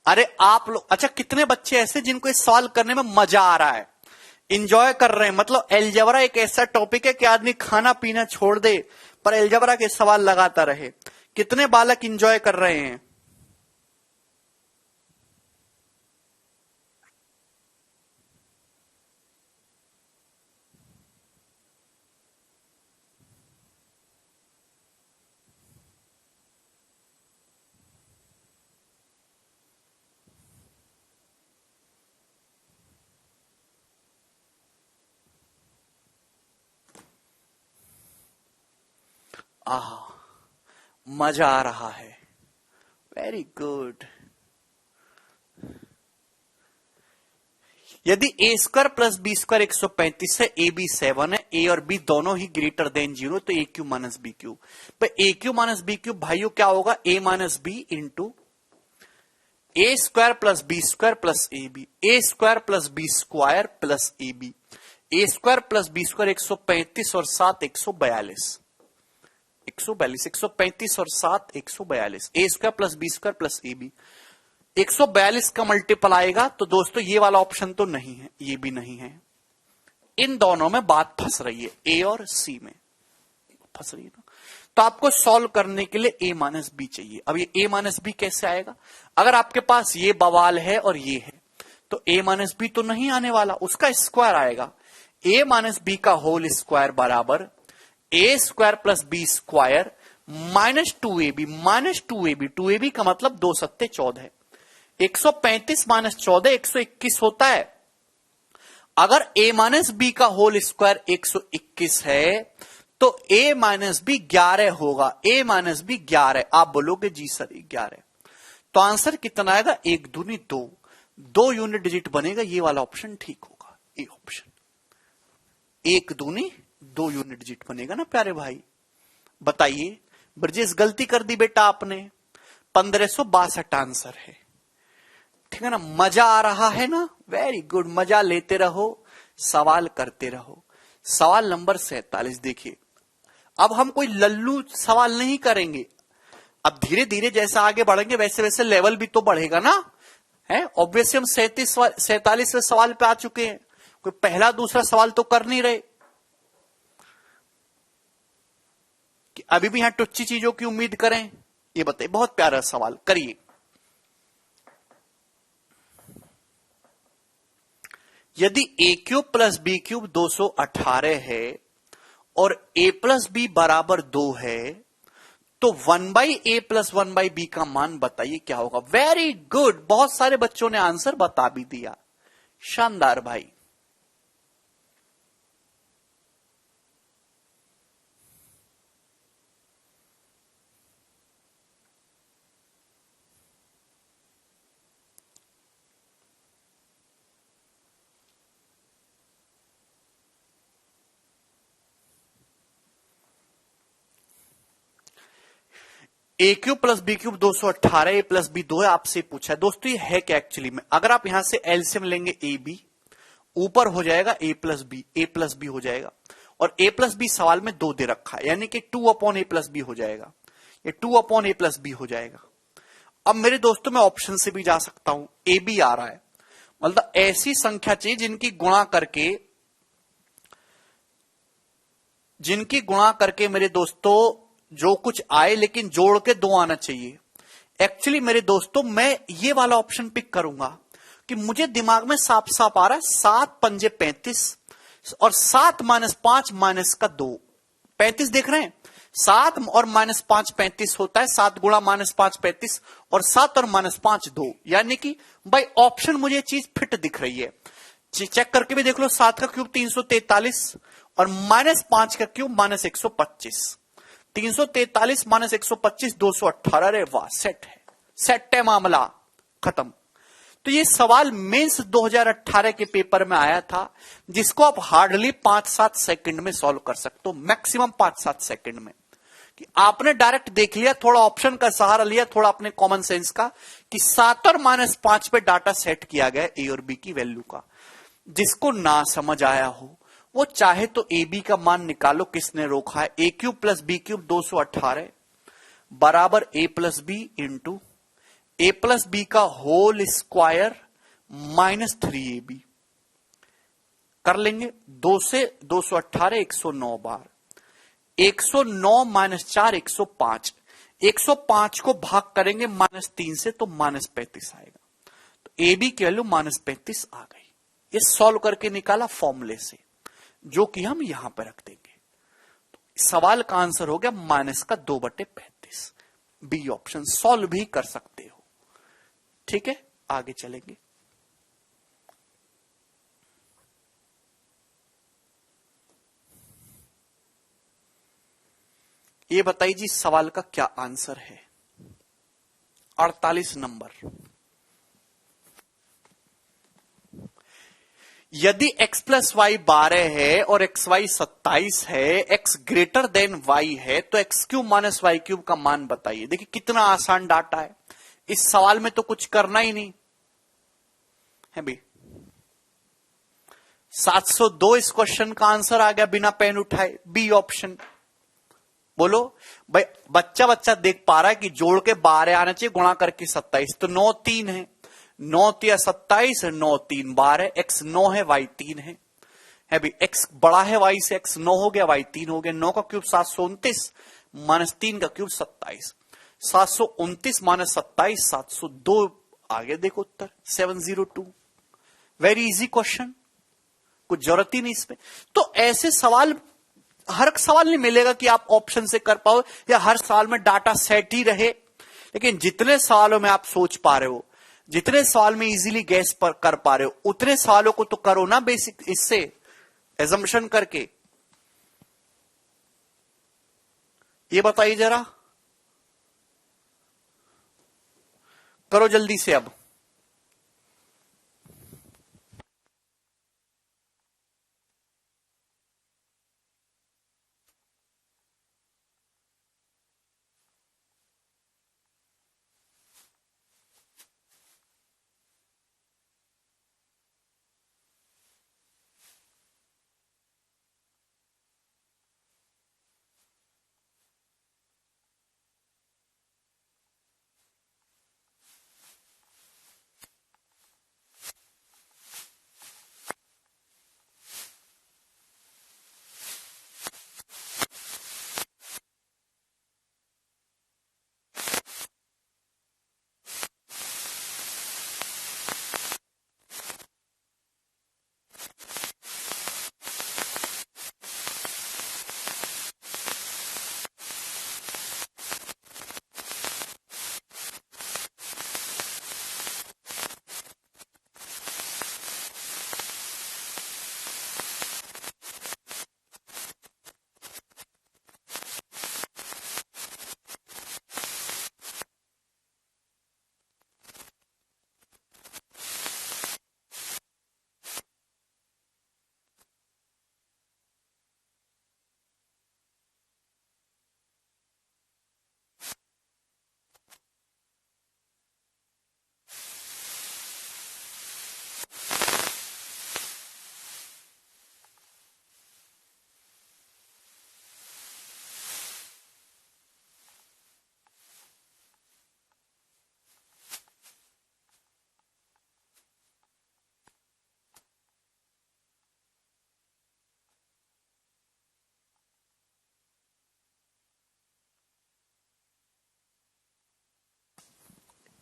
अरे आप लोग, अच्छा कितने बच्चे ऐसे जिनको इस सवाल करने में मजा आ रहा है, इंजॉय कर रहे हैं? मतलब एलजेब्रा एक ऐसा टॉपिक है कि आदमी खाना पीना छोड़ दे पर एलजेब्रा के सवाल लगाता रहे। कितने बालक इंजॉय कर रहे हैं? आह, मजा आ रहा है, वेरी गुड। यदि ए स्क्वायर प्लस बी स्क्वायर 135 है, ए बी 7 है, ए और बी दोनों ही ग्रेटर देन 0, तो a cube minus b cube. तो a cube minus b cube भाइयों क्या होगा? A minus b into a square plus B square plus a b, a square plus B square plus a b. A square plus B square 135 और 7 142, 142, 135 और 7 142, a square plus B square plus a b. 142 का multiple आएगा तो दोस्तों ये वाला option तो नहीं है, ये भी नहीं है। इन दोनों में बात फंस रही है, ए और सी में फंस रही है ना। तो आपको सॉल्व करने के लिए ए माइनस बी चाहिए। अब ये ए माइनस बी कैसे आएगा? अगर आपके पास ये बवाल है और ये है तो ए माइनस बी तो नहीं आने वाला, उसका स्क्वायर आएगा। ए माइनस बी का होल स्क्वायर बराबर a square plus B square minus 2ab, minus 2ab, 2ab का मतलब 2 सत्ते 14 है। 135 माइनस 14 121 होता है। अगर a माइनस बी का होल स्क्वायर 121 है तो a माइनस बी 11 होगा। a माइनस बी 11, आप बोलोगे जी सर 11, तो आंसर कितना आएगा? 1 दूनी 2, 2 यूनिट डिजिट बनेगा, ये वाला ऑप्शन ठीक होगा। ए ऑप्शन 1 दूनी 2 यूनिट डिजिट बनेगा ना प्यारे भाई। बताइए ब्रजेश गलती कर दी बेटा आपने, 1562 आंसर है। ठीक है ना, मजा आ रहा है ना? वेरी गुड, मजा लेते रहो, सवाल करते रहो। सवाल नंबर 47 देखिए। अब हम कोई लल्लू सवाल नहीं करेंगे, अब धीरे धीरे जैसा आगे बढ़ेंगे वैसे वैसे लेवल भी तो बढ़ेगा ना, है? ऑब्वियसली हम 47वें सवाल पे आ चुके हैं, कोई पहला दूसरा सवाल तो कर नहीं रहे कि अभी भी यहां टुच्ची चीजों की उम्मीद करें? ये बताइए, बहुत प्यारा सवाल करिए। यदि ए क्यूब प्लस बी क्यूब 218 है और ए प्लस बी बराबर 2 है तो 1/a प्लस 1/b का मान बताइए क्या होगा? वेरी गुड, बहुत सारे बच्चों ने आंसर बता भी दिया, शानदार भाई। ए क्यूब प्लस बी क्यूब 218, ए प्लस बी 2 है, आपसे पूछा है दोस्तों ये है क्या एक्चुअली में। अगर आप यहां से एलसीएम लेंगे ए बी, ऊपर हो जाएगा ए प्लस बी हो जाएगा, और ए प्लस बी सवाल में 2 दे रखा है, यानी कि 2 अपॉन ए प्लस बी हो जाएगा, ये 2 अपॉन ए प्लस बी हो जाएगा। अब मेरे दोस्तों मैं ऑप्शन से भी जा सकता हूं, ए बी आ रहा है, मतलब ऐसी संख्या चाहिए जिनकी गुणा करके मेरे दोस्तों जो कुछ आए लेकिन जोड़ के 2 आना चाहिए। एक्चुअली मेरे दोस्तों मैं ये वाला ऑप्शन पिक करूंगा कि मुझे दिमाग में साफ साफ आ रहा है 7 पंजे 35 और 7 माइनस 5 माइनस का 2, 35 देख रहे हैं, 7 और माइनस 5 35 होता है, 7 गुणा माइनस 5 35 और 7 और माइनस 5 2, यानी कि भाई ऑप्शन मुझे चीज फिट दिख रही है। चेक करके भी देख लो, 7 का क्यूब 343 और माइनस 5 का क्यूब माइनस 125, 343 माइनस 125 218, अरे वाह सेट है मामला खत्म। तो ये सवाल मेंस 2018 के पेपर में आया था, जिसको आप हार्डली 5-7 सेकंड में सॉल्व कर सकते हो, मैक्सिमम 5-7 सेकंड में। कि आपने डायरेक्ट देख लिया, थोड़ा ऑप्शन का सहारा लिया, थोड़ा अपने कॉमन सेंस का, कि 7 और माइनस 5 पे डाटा सेट किया गया ए और बी की वैल्यू का। जिसको ना समझ आया हो वो चाहे तो ए बी का मान निकालो, किसने रोका है, a cube plus B cube 218 बराबर a plus b into A plus B का होल स्क्वायर माइनस 3ab कर लेंगे। 2 से 218 109 बार, 109 माइनस 4 105, 105 को भाग करेंगे माइनस 3 से तो माइनस 35 आएगा। तो ए बी की वैल्यू माइनस 35 आ गई। ये सॉल्व करके निकाला फॉर्मूले से, जो कि हम यहां पर रख देंगे। तो सवाल का आंसर हो गया माइनस का 2/35। बी ऑप्शन सॉल्व भी कर सकते हो। ठीक है, आगे चलेंगे। ये बताइए जी सवाल का क्या आंसर है। 48 नंबर, यदि x प्लस वाई 12 है और एक्स वाई 27 है, x ग्रेटर देन y है, तो x cube minus Y cube का मान बताइए। देखिए कितना आसान डाटा है, इस सवाल में तो कुछ करना ही नहीं है भाई। 702 इस क्वेश्चन का आंसर आ गया बिना पेन उठाए, बी ऑप्शन। बोलो भाई, बच्चा देख पा रहा है कि जोड़ के 12 आना चाहिए, गुणा करके 27, तो 9 3 है, 9 3 27, 9 3 12, x 9 है y 3 है भाई। x बड़ा है y से, x 9 हो गया y 3 हो गया। 9 का क्यूब 729 माइनस 3 का क्यूब 27, 729 माइनस 27 702 आ गया। देखो उत्तर 702। वेरी इजी क्वेश्चन, कुछ जरूरत ही नहीं इसमें। तो ऐसे सवाल हर सवाल नहीं मिलेगा कि आप ऑप्शन से कर पाओ, या हर सवाल में डाटा सेट ही रहे, लेकिन जितने सवालों में आप सोच पा रहे हो, जितने सवाल में इजीली गैस पर कर पा रहे हो, उतने सवालों को तो करो ना बेसिक, इससे एजम्पशन करके। ये बताइए जरा, करो जल्दी से अब।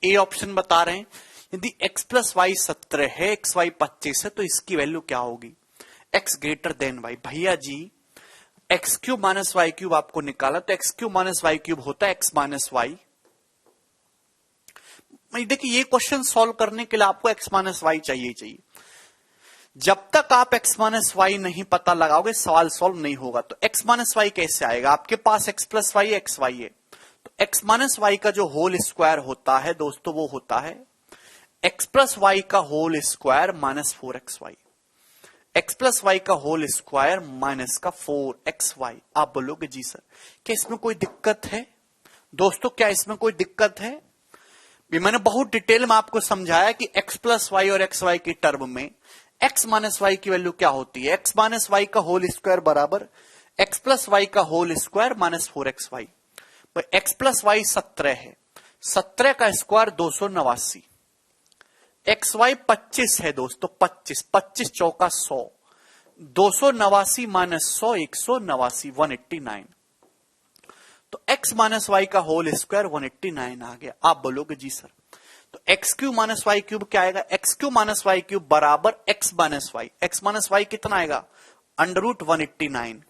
ए ऑप्शन बता रहे हैं। यदि x प्लस वाई 17 है, एक्स वाई 25 है, तो इसकी वैल्यू क्या होगी? x greater than y. भैया जी x cube minus Y cube आपको निकाला, तो x cube minus Y cube होता है एक्स माइनस वाई। देखिए ये क्वेश्चन सॉल्व करने के लिए आपको एक्स माइनस वाई चाहिए। जब तक आप एक्स माइनस वाई नहीं पता लगाओगे सवाल सॉल्व नहीं होगा। तो एक्स माइनस वाई कैसे आएगा? आपके पास x plus y x y है, तो एक्स माइनस वाई का जो होल स्क्वायर होता है दोस्तों वो होता है एक्स प्लस वाई का whole square minus 4 XY। X plus Y का होल स्क्वायर माइनस का 4 XY। आप बोलोगे जी सर क्या इसमें कोई दिक्कत है? दोस्तों क्या इसमें कोई दिक्कत है? भी मैंने बहुत डिटेल में आपको समझाया कि एक्स प्लस वाई और एक्स वाई की टर्म में एक्स माइनस वाई की वैल्यू क्या होती है। एक्स माइनस वाई का होल स्क्वायर बराबर एक्स प्लस वाई का whole square minus 4 XY। X plus Y 17 है, 17 का स्क्वायर 289। एक्स वाई 25 है दोस्तों, 25 चौका 100, 289 माइनस 100 189 189। तो x माइनस वाई का होल स्क्वायर 189 आ गया। आप बोलोगे जी सर तो x cube minus Y cube क्या आएगा? X cube minus Y cube बराबर x minus y. X minus y कितना आएगा? √189।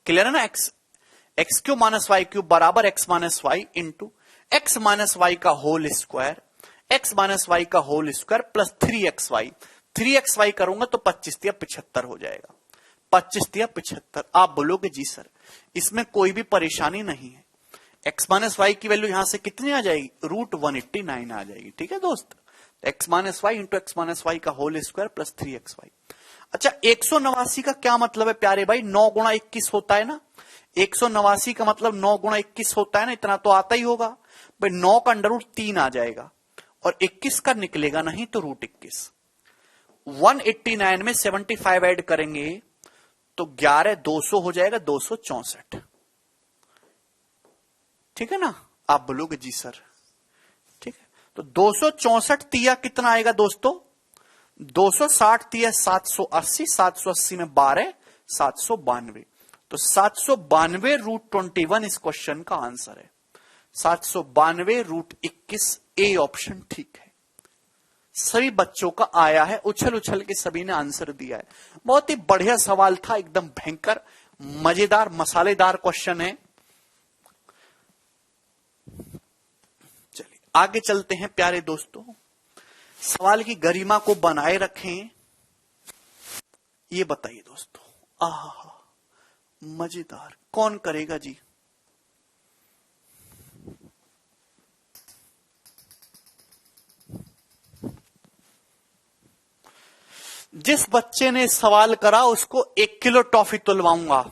क्लियर है ना? X cube minus Y cube बराबर x minus Y into x minus Y का whole square, x minus Y का whole square plus 3XY। 3XY करूंगा तो 25 या 75 हो जाएगा। 25 या 75। आप बोलोगे जी सर इसमें कोई भी परेशानी नहीं है। एक्स माइनस वाई की वैल्यू यहां से कितनी आ जाएगी? √189 आ जाएगी। ठीक है दोस्त, X minus Y into x minus Y का होल स्क्वायर प्लस 3XY। अच्छा 189 का क्या मतलब है प्यारे भाई? 9 गुणा 21 होता है ना। 189 का मतलब 9 गुणा 21 होता है ना, इतना तो आता ही होगा भाई। 9 का √3 आ जाएगा और 21 का निकलेगा नहीं तो √21। 189 में 75 ऐड करेंगे तो 11 200 हो जाएगा 264। ठीक है ना? आप बोलोगे जी सर ठीक है। तो 264 तिया कितना आएगा दोस्तों? 260 तिया 780, 780 में 12 792। तो 792 √21 इस क्वेश्चन का आंसर है। 792 √21 ए ऑप्शन ठीक है। सभी बच्चों का आया है, उछल उछल के सभी ने आंसर दिया है। बहुत ही बढ़िया सवाल था, एकदम भयंकर मजेदार मसालेदार क्वेश्चन है। चलिए आगे चलते हैं प्यारे दोस्तों। सवाल की गरिमा को बनाए रखें, ये बताइए दोस्तों। मजेदार कौन करेगा जी? जिस बच्चे ने सवाल करा उसको 1 किलो टॉफी तुलवाऊंगा।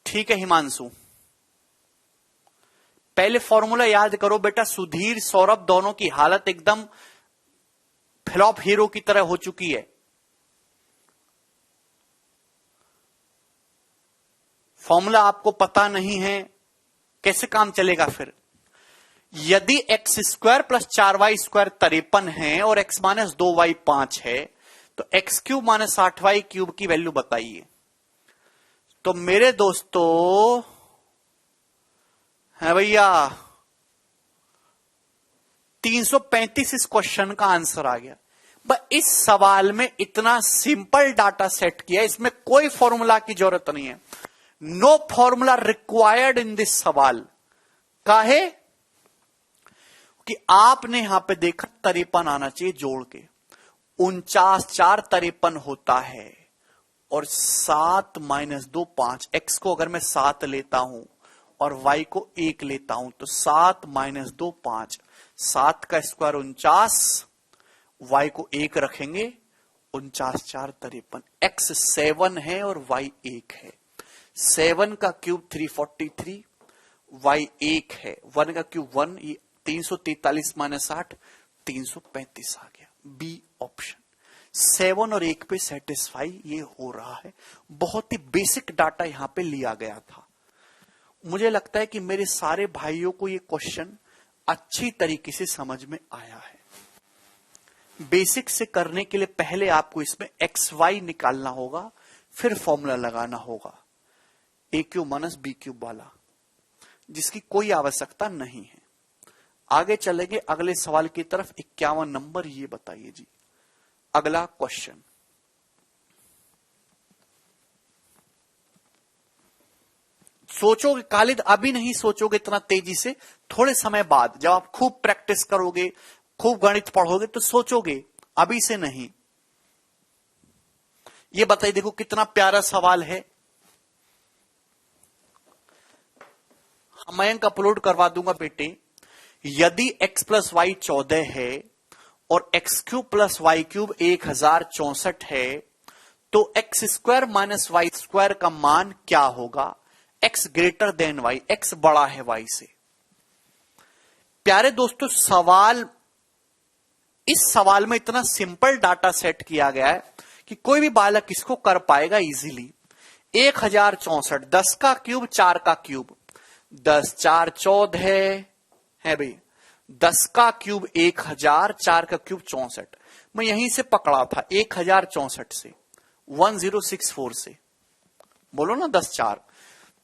ठीक है हिमांशु, पहले फॉर्मूला याद करो बेटा। सुधीर सौरभ दोनों की हालत एकदम फ्लॉप हीरो की तरह हो चुकी है। फॉर्मूला आपको पता नहीं है, कैसे काम चलेगा फिर? यदि x square plus 4y square 53 है और x माइनस 2y 5 है, तो x cube minus 8y cube की वैल्यू बताइए। तो मेरे दोस्तों है भैया 335 इस क्वेश्चन का आंसर आ गया। इस सवाल में इतना सिंपल डाटा सेट किया, इसमें कोई फॉर्मूला की जरूरत नहीं है। No formula required in this सवाल। काहे कि आपने यहां पे देखा 53 आना चाहिए जोड़ के। 49 4 53 होता है और 7 माइनस 2 5। एक्स को अगर मैं 7 लेता हूं और y को 1 लेता हूं तो 7 माइनस 2 5। 7 का स्क्वायर 49, y को 1 रखेंगे 49 4 53। x 7 है और y 1 है। 7 का क्यूब 343, y 1 है। 1 का क्यूब 1, ये 343 माइनस 8 335 आ गया। बी ऑप्शन 7 और 1 पे सेटिस्फाई ये हो रहा है। बहुत ही बेसिक डाटा यहां पे लिया गया था। मुझे लगता है कि मेरे सारे भाइयों को ये क्वेश्चन अच्छी तरीके से समझ में आया है। बेसिक से करने के लिए पहले आपको इसमें XY निकालना होगा, फिर फॉर्मूला लगाना होगा ए क्यूब माइनस बी क्यूब वाला, जिसकी कोई आवश्यकता नहीं है। आगे चलेंगे अगले सवाल की तरफ। 51 नंबर, ये बताइए जी अगला क्वेश्चन। सोचोगे खालिद, अभी नहीं सोचोगे इतना तेजी से, थोड़े समय बाद जब आप खूब प्रैक्टिस करोगे, खूब गणित पढ़ोगे तो सोचोगे, अभी से नहीं। ये बताइए, देखो कितना प्यारा सवाल है। मैं अपलोड करवा दूंगा बेटे। यदि x प्लस वाई 14 है और X cube plus Y cube 1064 है, तो X square minus Y square का मान क्या होगा? x greater than Y, x बड़ा है y से। प्यारे दोस्तों, इस सवाल में इतना सिंपल डाटा सेट किया गया है कि कोई भी बालक इसको कर पाएगा इजीली। 1064, 10 का क्यूब 4 का क्यूब, 10 4 14 है भाई। 10 का क्यूब 1000, 4 का क्यूब 64। मैं यहीं से पकड़ा था 1064 से, 1064 से, बोलो ना 10 4,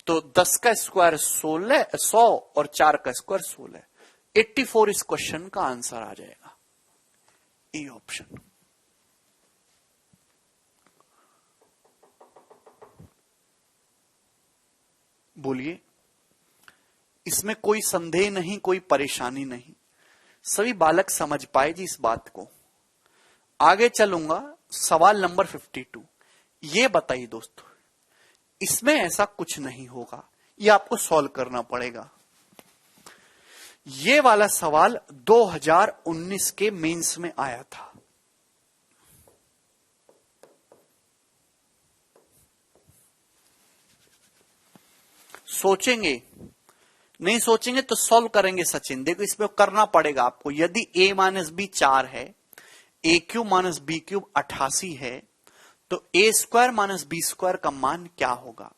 तो 10 का स्क्वायर 16, 100 और 4 का स्क्वायर 16, 84 इस क्वेश्चन का आंसर आ जाएगा, ए ऑप्शन। बोलिए, इसमें कोई संदेह नहीं, कोई परेशानी नहीं, सभी बालक समझ पाए जी इस बात को। आगे चलूंगा सवाल नंबर 52। ये बताइए दोस्तों, इसमें ऐसा कुछ नहीं होगा, ये आपको सॉल्व करना पड़ेगा। ये वाला सवाल 2019 के मेंस में आया था। सोचेंगे, नहीं सोचेंगे तो सॉल्व करेंगे सचिन। देखो इसमें करना पड़ेगा आपको। यदि a माइनस बी 4 है, a cube minus b cube 88 है, तो A square minus B square का मान क्या होगा?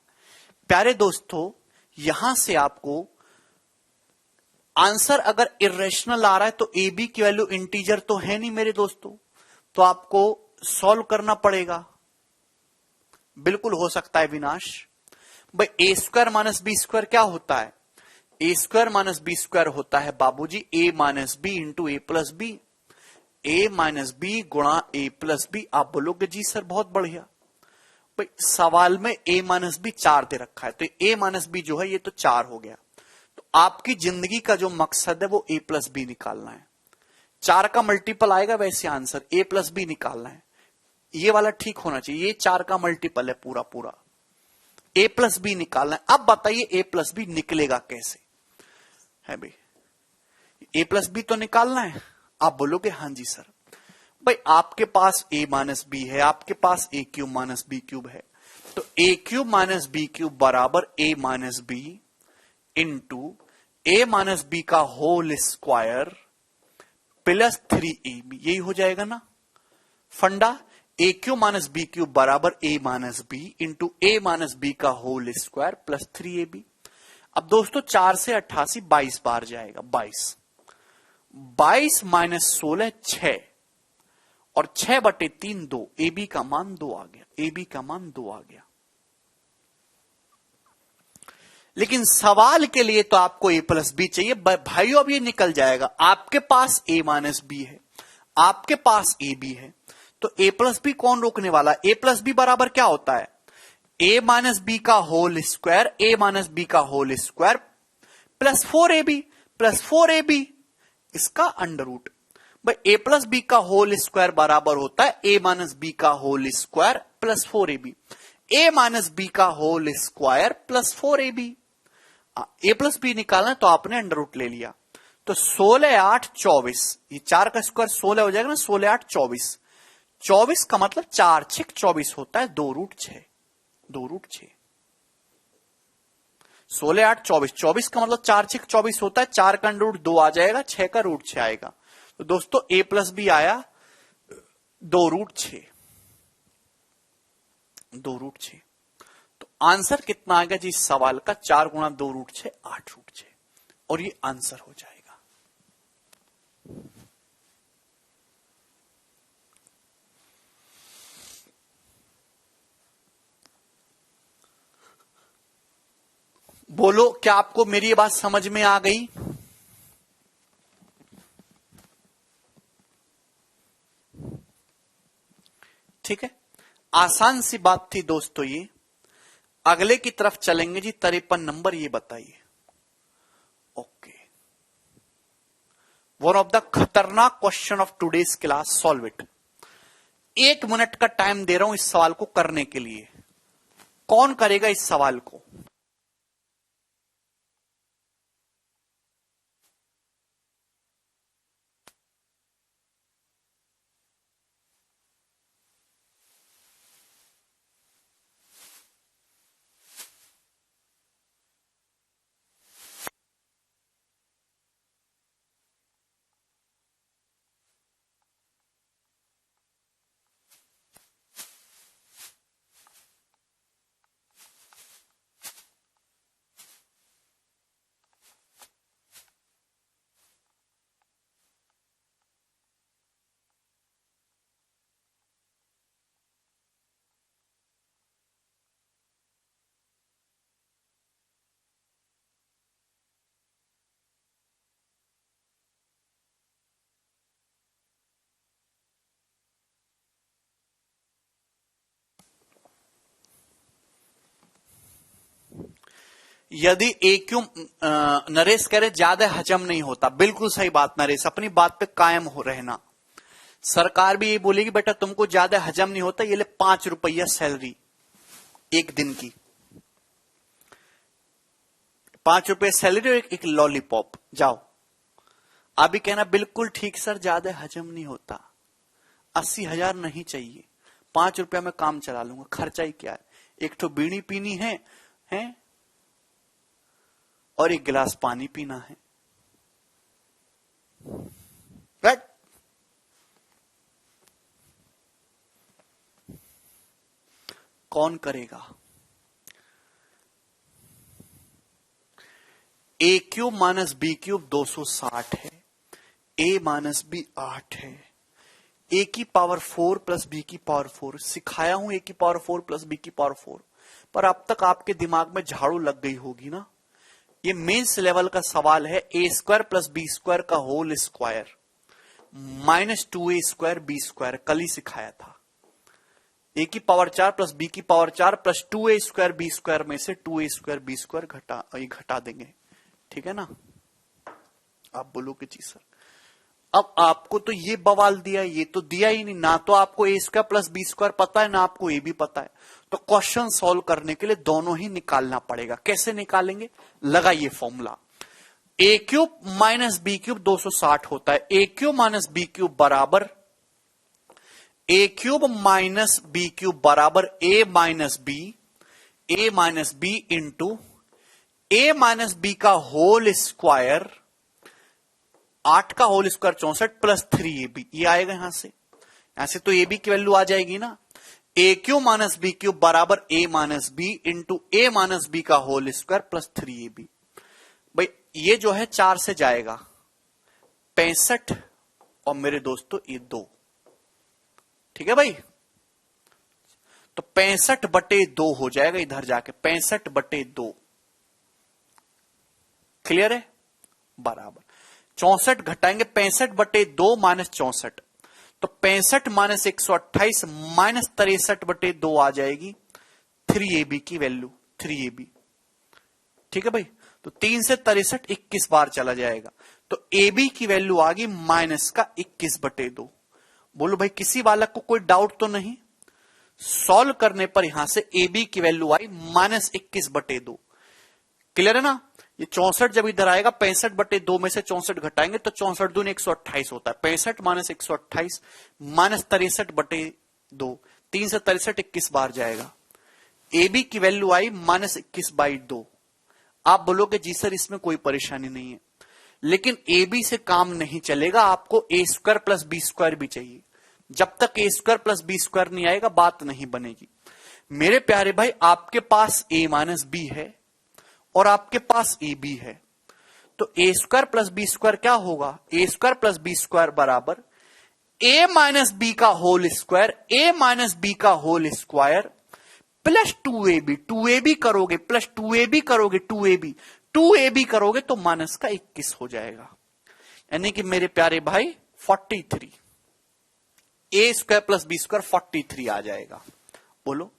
प्यारे दोस्तों, यहां से आपको आंसर अगर इरेशनल आ रहा है तो ए बी की वैल्यू इंटीजर तो है नहीं मेरे दोस्तों, तो आपको सॉल्व करना पड़ेगा। बिल्कुल हो सकता है विनाश भाई। A square minus B square क्या होता है? A square minus B square होता है बाबूजी ए माइनस बी इंटू ए प्लस बी। ए माइनस बी गुणा ए प्लस बी। आप बोलोगे जी सर बहुत बढ़िया भाई, सवाल में ए माइनस बी 4 दे रखा है, तो ए माइनस बी जो है ये तो 4 हो गया। तो आपकी जिंदगी का जो मकसद है वो ए प्लस बी निकालना है। 4 का मल्टीपल आएगा वैसे आंसर, ए प्लस बी निकालना है। ये वाला ठीक होना चाहिए, ये 4 का मल्टीपल है पूरा पूरा, ए प्लस बी निकालना है। अब बताइए ए प्लस बी निकलेगा कैसे है भाई? ए प्लस बी तो निकालना है। आप बोलोगे हाँ जी सर। भाई आपके पास ए माइनस बी है, आपके पास ए क्यूब माइनस बी क्यूब है, तो a cube minus b cube बराबर ए माइनस बी इंटू ए माइनस बी का होल स्क्वायर प्लस 3ab, यही हो जाएगा ना फंडा। ए क्यूब माइनस बी क्यूब बराबर ए माइनस बी इंटू ए माइनस बी का होल स्क्वायर प्लस 3ab। अब दोस्तों 4 से 88 22 बार जाएगा, 22 माइनस 16 6 और 6/3 2। ए बी का मान 2 आ गया, ए बी का मान 2 आ गया। लेकिन सवाल के लिए तो आपको ए प्लस बी चाहिए भाइयों। अब ये निकल जाएगा, आपके पास ए माइनस बी है, आपके पास ए बी है, तो ए प्लस बी कौन रोकने वाला? ए प्लस बी बराबर क्या होता है? ए माइनस बी का whole square, A minus B का whole square plus 4ab, plus 4ab इसका अंडर रूट। भाई ए प्लस बी का होल स्क्वायर बराबर होता है ए माइनस बी का whole square plus 4ab। A minus B का whole square plus 4ab। A plus B निकालना है तो आपने अंडर रूट ले लिया, तो 16 8 24, ये 4 का स्क्वायर 16 हो जाएगा ना, 16 8 24। 24 का मतलब 4 6 24 होता है, 2√6, 2√6। 16 8 24, 24 का मतलब 4 6 24 होता है, 4 का अंडर रूट 2 आ जाएगा, 6 का √6 आएगा। तो दोस्तों ए प्लस बी आया 2√6, 2√6। तो आंसर कितना आएगा जी इस सवाल का? 4 गुणा 2√6 8√6, और ये आंसर हो जाएगा। बोलो, क्या आपको मेरी ये बात समझ में आ गई? ठीक है, आसान सी बात थी दोस्तों ये। अगले की तरफ चलेंगे जी। 53 नंबर, ये बताइए। ओके, वन ऑफ द खतरनाक question of today's class, solve it. 1 minute का टाइम दे रहा हूं इस सवाल को करने के लिए। कौन करेगा इस सवाल को? यदि ए क्यू, नरेश कह रहे ज्यादा हजम नहीं होता। बिल्कुल सही बात नरेश, अपनी बात पे कायम हो रहना। सरकार भी ये बोलेगी बेटा तुमको ज्यादा हजम नहीं होता, ये ले 5 रुपया सैलरी एक दिन की, 5 रुपये सैलरी और एक लॉलीपॉप, जाओ। अभी कहना बिल्कुल ठीक सर, ज्यादा हजम नहीं होता, 80,000 नहीं चाहिए, 5 रुपया में काम चला लूंगा, खर्चा ही क्या है, एक तो बीड़ी पीनी है और एक गिलास पानी पीना है। राइट? कौन करेगा? ए क्यूब माइनस बी क्यूब 260 है, ए माइनस बी 8 है, ए की पावर 4 प्लस बी की पावर 4। सिखाया हूं ए की पावर 4 प्लस बी की पावर 4, पर अब तक आपके दिमाग में झाड़ू लग गई होगी ना। ये मेंस लेवल का सवाल है। A square plus B square का whole square minus 2a² b², कल ही सिखाया था। ए की पावर 4 प्लस बी की पावर 4 प्लस 2a² b² में से 2a² b² घटा देंगे, ठीक है ना। आप बोलोगे जी सर, अब आपको तो ये बवाल दिया, ये तो दिया ही नहीं ना, तो आपको a² प्लस b² पता है ना आपको ए भी पता है, तो क्वेश्चन सॉल्व करने के लिए दोनों ही निकालना पड़ेगा। कैसे निकालेंगे? लगाइए फॉर्मूला। ए क्यूब माइनस बी क्यूब 260 होता है। A cube minus b cube बराबर ए क्यूब माइनस बी क्यूब बराबर ए माइनस बी इंटू ए माइनस बी का होल स्क्वायर, 8 का होल स्क्वायर 64 प्लस 3ab, ये आएगा यहां से तो ए बी की वैल्यू आ जाएगी ना। ए क्यूब माइनस बी क्यूब बराबर ए माइनस बी इंटू ए माइनस बी का होल स्क्वायर प्लस 3ab। भाई ये जो है 4 से जाएगा 65, और मेरे दोस्तों ये 2, ठीक है भाई। तो 65/2 हो जाएगा इधर जाके, 65/2। क्लियर है? बराबर 64 घटाएंगे 65/2 माइनस 64, तो 65 माइनस 128 माइनस 63/2 आ जाएगी 3ab की वैल्यू, 3ab। ठीक है भाई, तो 3 से 63 21 बार चला जाएगा, तो ab की वैल्यू आ गई माइनस का 21/2। बोलो भाई किसी बालक को कोई डाउट तो नहीं? सॉल्व करने पर यहां से ab की वैल्यू आई माइनस 21/2। क्लियर है ना? ये 64 जब इधर आएगा 65/2 में से 64 घटाएंगे तो 64 दूनी 128 होता है, 65 माइनस 128 माइनस 63/2, 3 से 63 21 बार जाएगा। ab की वैल्यू आई माइनस 21/2। आप बोलोगे जी सर इसमें कोई परेशानी नहीं है, लेकिन ab से काम नहीं चलेगा, आपको a² प्लस b² भी चाहिए। जब तक a² प्लस b² नहीं आएगा बात नहीं बनेगी। मेरे प्यारे भाई आपके पास a माइनस बी है और आपके पास ab है, तो a² प्लस b² क्या होगा? a² प्लस b² बराबर a माइनस बी का whole square, a minus B का होल स्क्वायर प्लस 2ab करोगे, प्लस 2ab करोगे, 2ab करोगे तो माइनस का 21 हो जाएगा। यानी कि मेरे प्यारे भाई 43, ए स्क्वायर प्लस बी स्क्वायर 43 आ जाएगा। बोलो,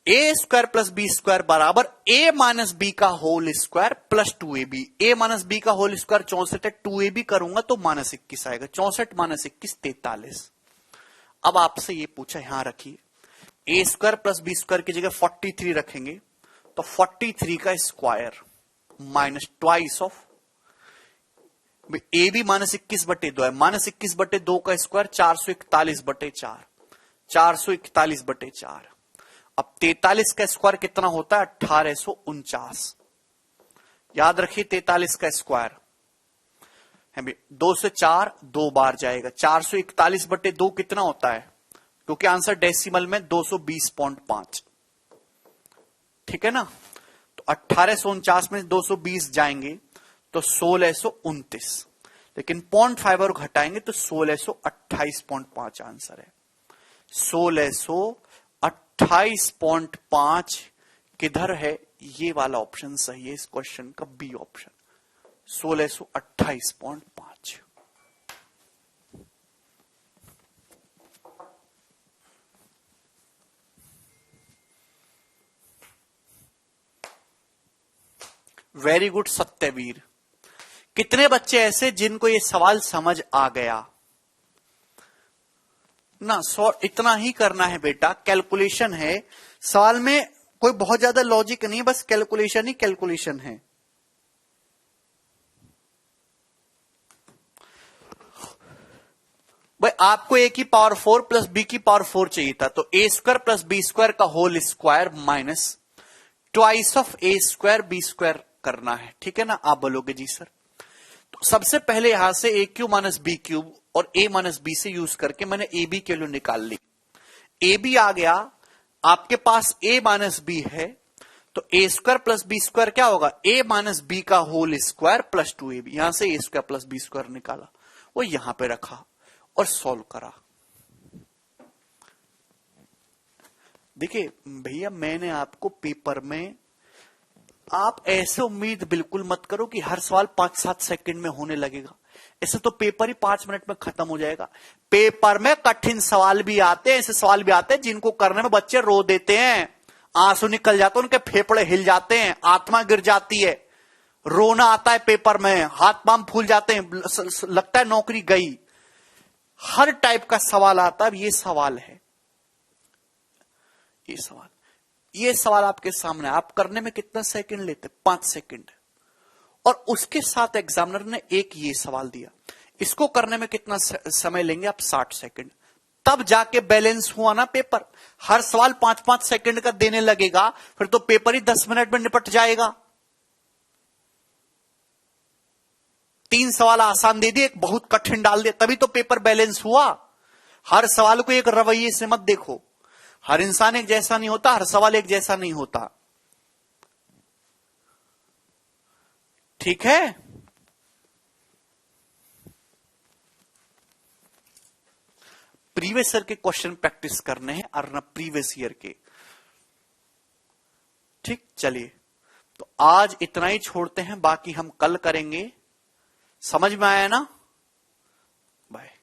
ए स्क्वायर प्लस बी स्क्वायर बराबर ए माइनस बी का होल स्क्वायर प्लस 2ab। ए माइनस बी का होल स्क्वायर 64 है, 2ab करूंगा तो माइनस 21 आएगा। 64 माइनस 21 43। अब आपसे ये पूछा, यहां रखिए, A square plus B square की जगह 43 रखेंगे तो 43 का square minus twice of A B minus 21/2 है, माइनस 21/2 का स्क्वायर 441/4, 441/4। अब 43 का स्क्वायर कितना होता है? 1849। याद रखिए 43 का स्क्वायर है 2 से 4 2 बार जाएगा। 441/2 कितना होता है? क्योंकि आंसर डेसिमल में 220.5, ठीक है ना। तो 1849 में 220 जाएंगे तो 1629, लेकिन 0.5 और घटाएंगे तो 1628.5 आंसर है। 1628.5 किधर है? ये वाला ऑप्शन सही है इस क्वेश्चन का, B option 1628.5। Very good Satyaveer. कितने बच्चे ऐसे जिनको ये सवाल समझ आ गया ना? इतना ही करना है बेटा, कैलकुलेशन है सवाल में, कोई बहुत ज्यादा लॉजिक नहीं, बस कैलकुलेशन ही कैलकुलेशन है। भाई आपको ए की पावर 4 प्लस बी की पावर 4 चाहिए था, तो A square plus B square का whole square minus twice of A square B square करना है, ठीक है ना। आप बोलोगे जी सर, तो सबसे पहले यहां से ए क्यूब माइनस बी क्यूब और ए माइनस बी से यूज करके मैंने ए बी की वैल्यू निकाल ली। ए बी आ गया, आपके पास ए माइनस बी है, तो A square plus B square क्या होगा? ए माइनस बी का होल स्क्वायर प्लस 2ab। यहां से ए स्क्वायर प्लस बी स्क्वायर निकाला, वो यहां पे रखा और सॉल्व करा। देखिए भैया, मैंने आपको पेपर में, आप ऐसे उम्मीद बिल्कुल मत करो कि हर सवाल 5-7 सेकंड में होने लगेगा। ऐसे तो पेपर ही 5 मिनट में खत्म हो जाएगा। पेपर में कठिन सवाल भी आते हैं, ऐसे सवाल भी आते हैं जिनको करने में बच्चे रो देते हैं, आंसू निकल जाते हैं, उनके फेफड़े हिल जाते हैं, आत्मा गिर जाती है, रोना आता है पेपर में, हाथ पांव फूल जाते हैं, लगता है नौकरी गई। हर टाइप का सवाल आता है। ये सवाल है, ये सवाल आपके सामने, आप करने में कितना सेकंड लेते? 5 सेकंड। और उसके साथ एग्जामिनर ने एक ये सवाल दिया, इसको करने में कितना समय लेंगे आप? 60 सेकंड। तब जाके बैलेंस हुआ ना पेपर। हर सवाल 5-5 सेकंड का देने लगेगा, फिर तो पेपर ही 10 मिनट में निपट जाएगा। 3 सवाल आसान दे दिए, एक बहुत कठिन डाल दिया, तभी तो पेपर बैलेंस हुआ। हर सवाल को एक रवैये से मत देखो। हर इंसान एक जैसा नहीं होता, हर सवाल एक जैसा नहीं होता, ठीक है। प्रीवियस ईयर के क्वेश्चन प्रैक्टिस करने हैं और ना प्रीवियस ईयर के, ठीक। चलिए, तो आज इतना ही छोड़ते हैं, बाकी हम कल करेंगे। समझ में आया ना? बाय।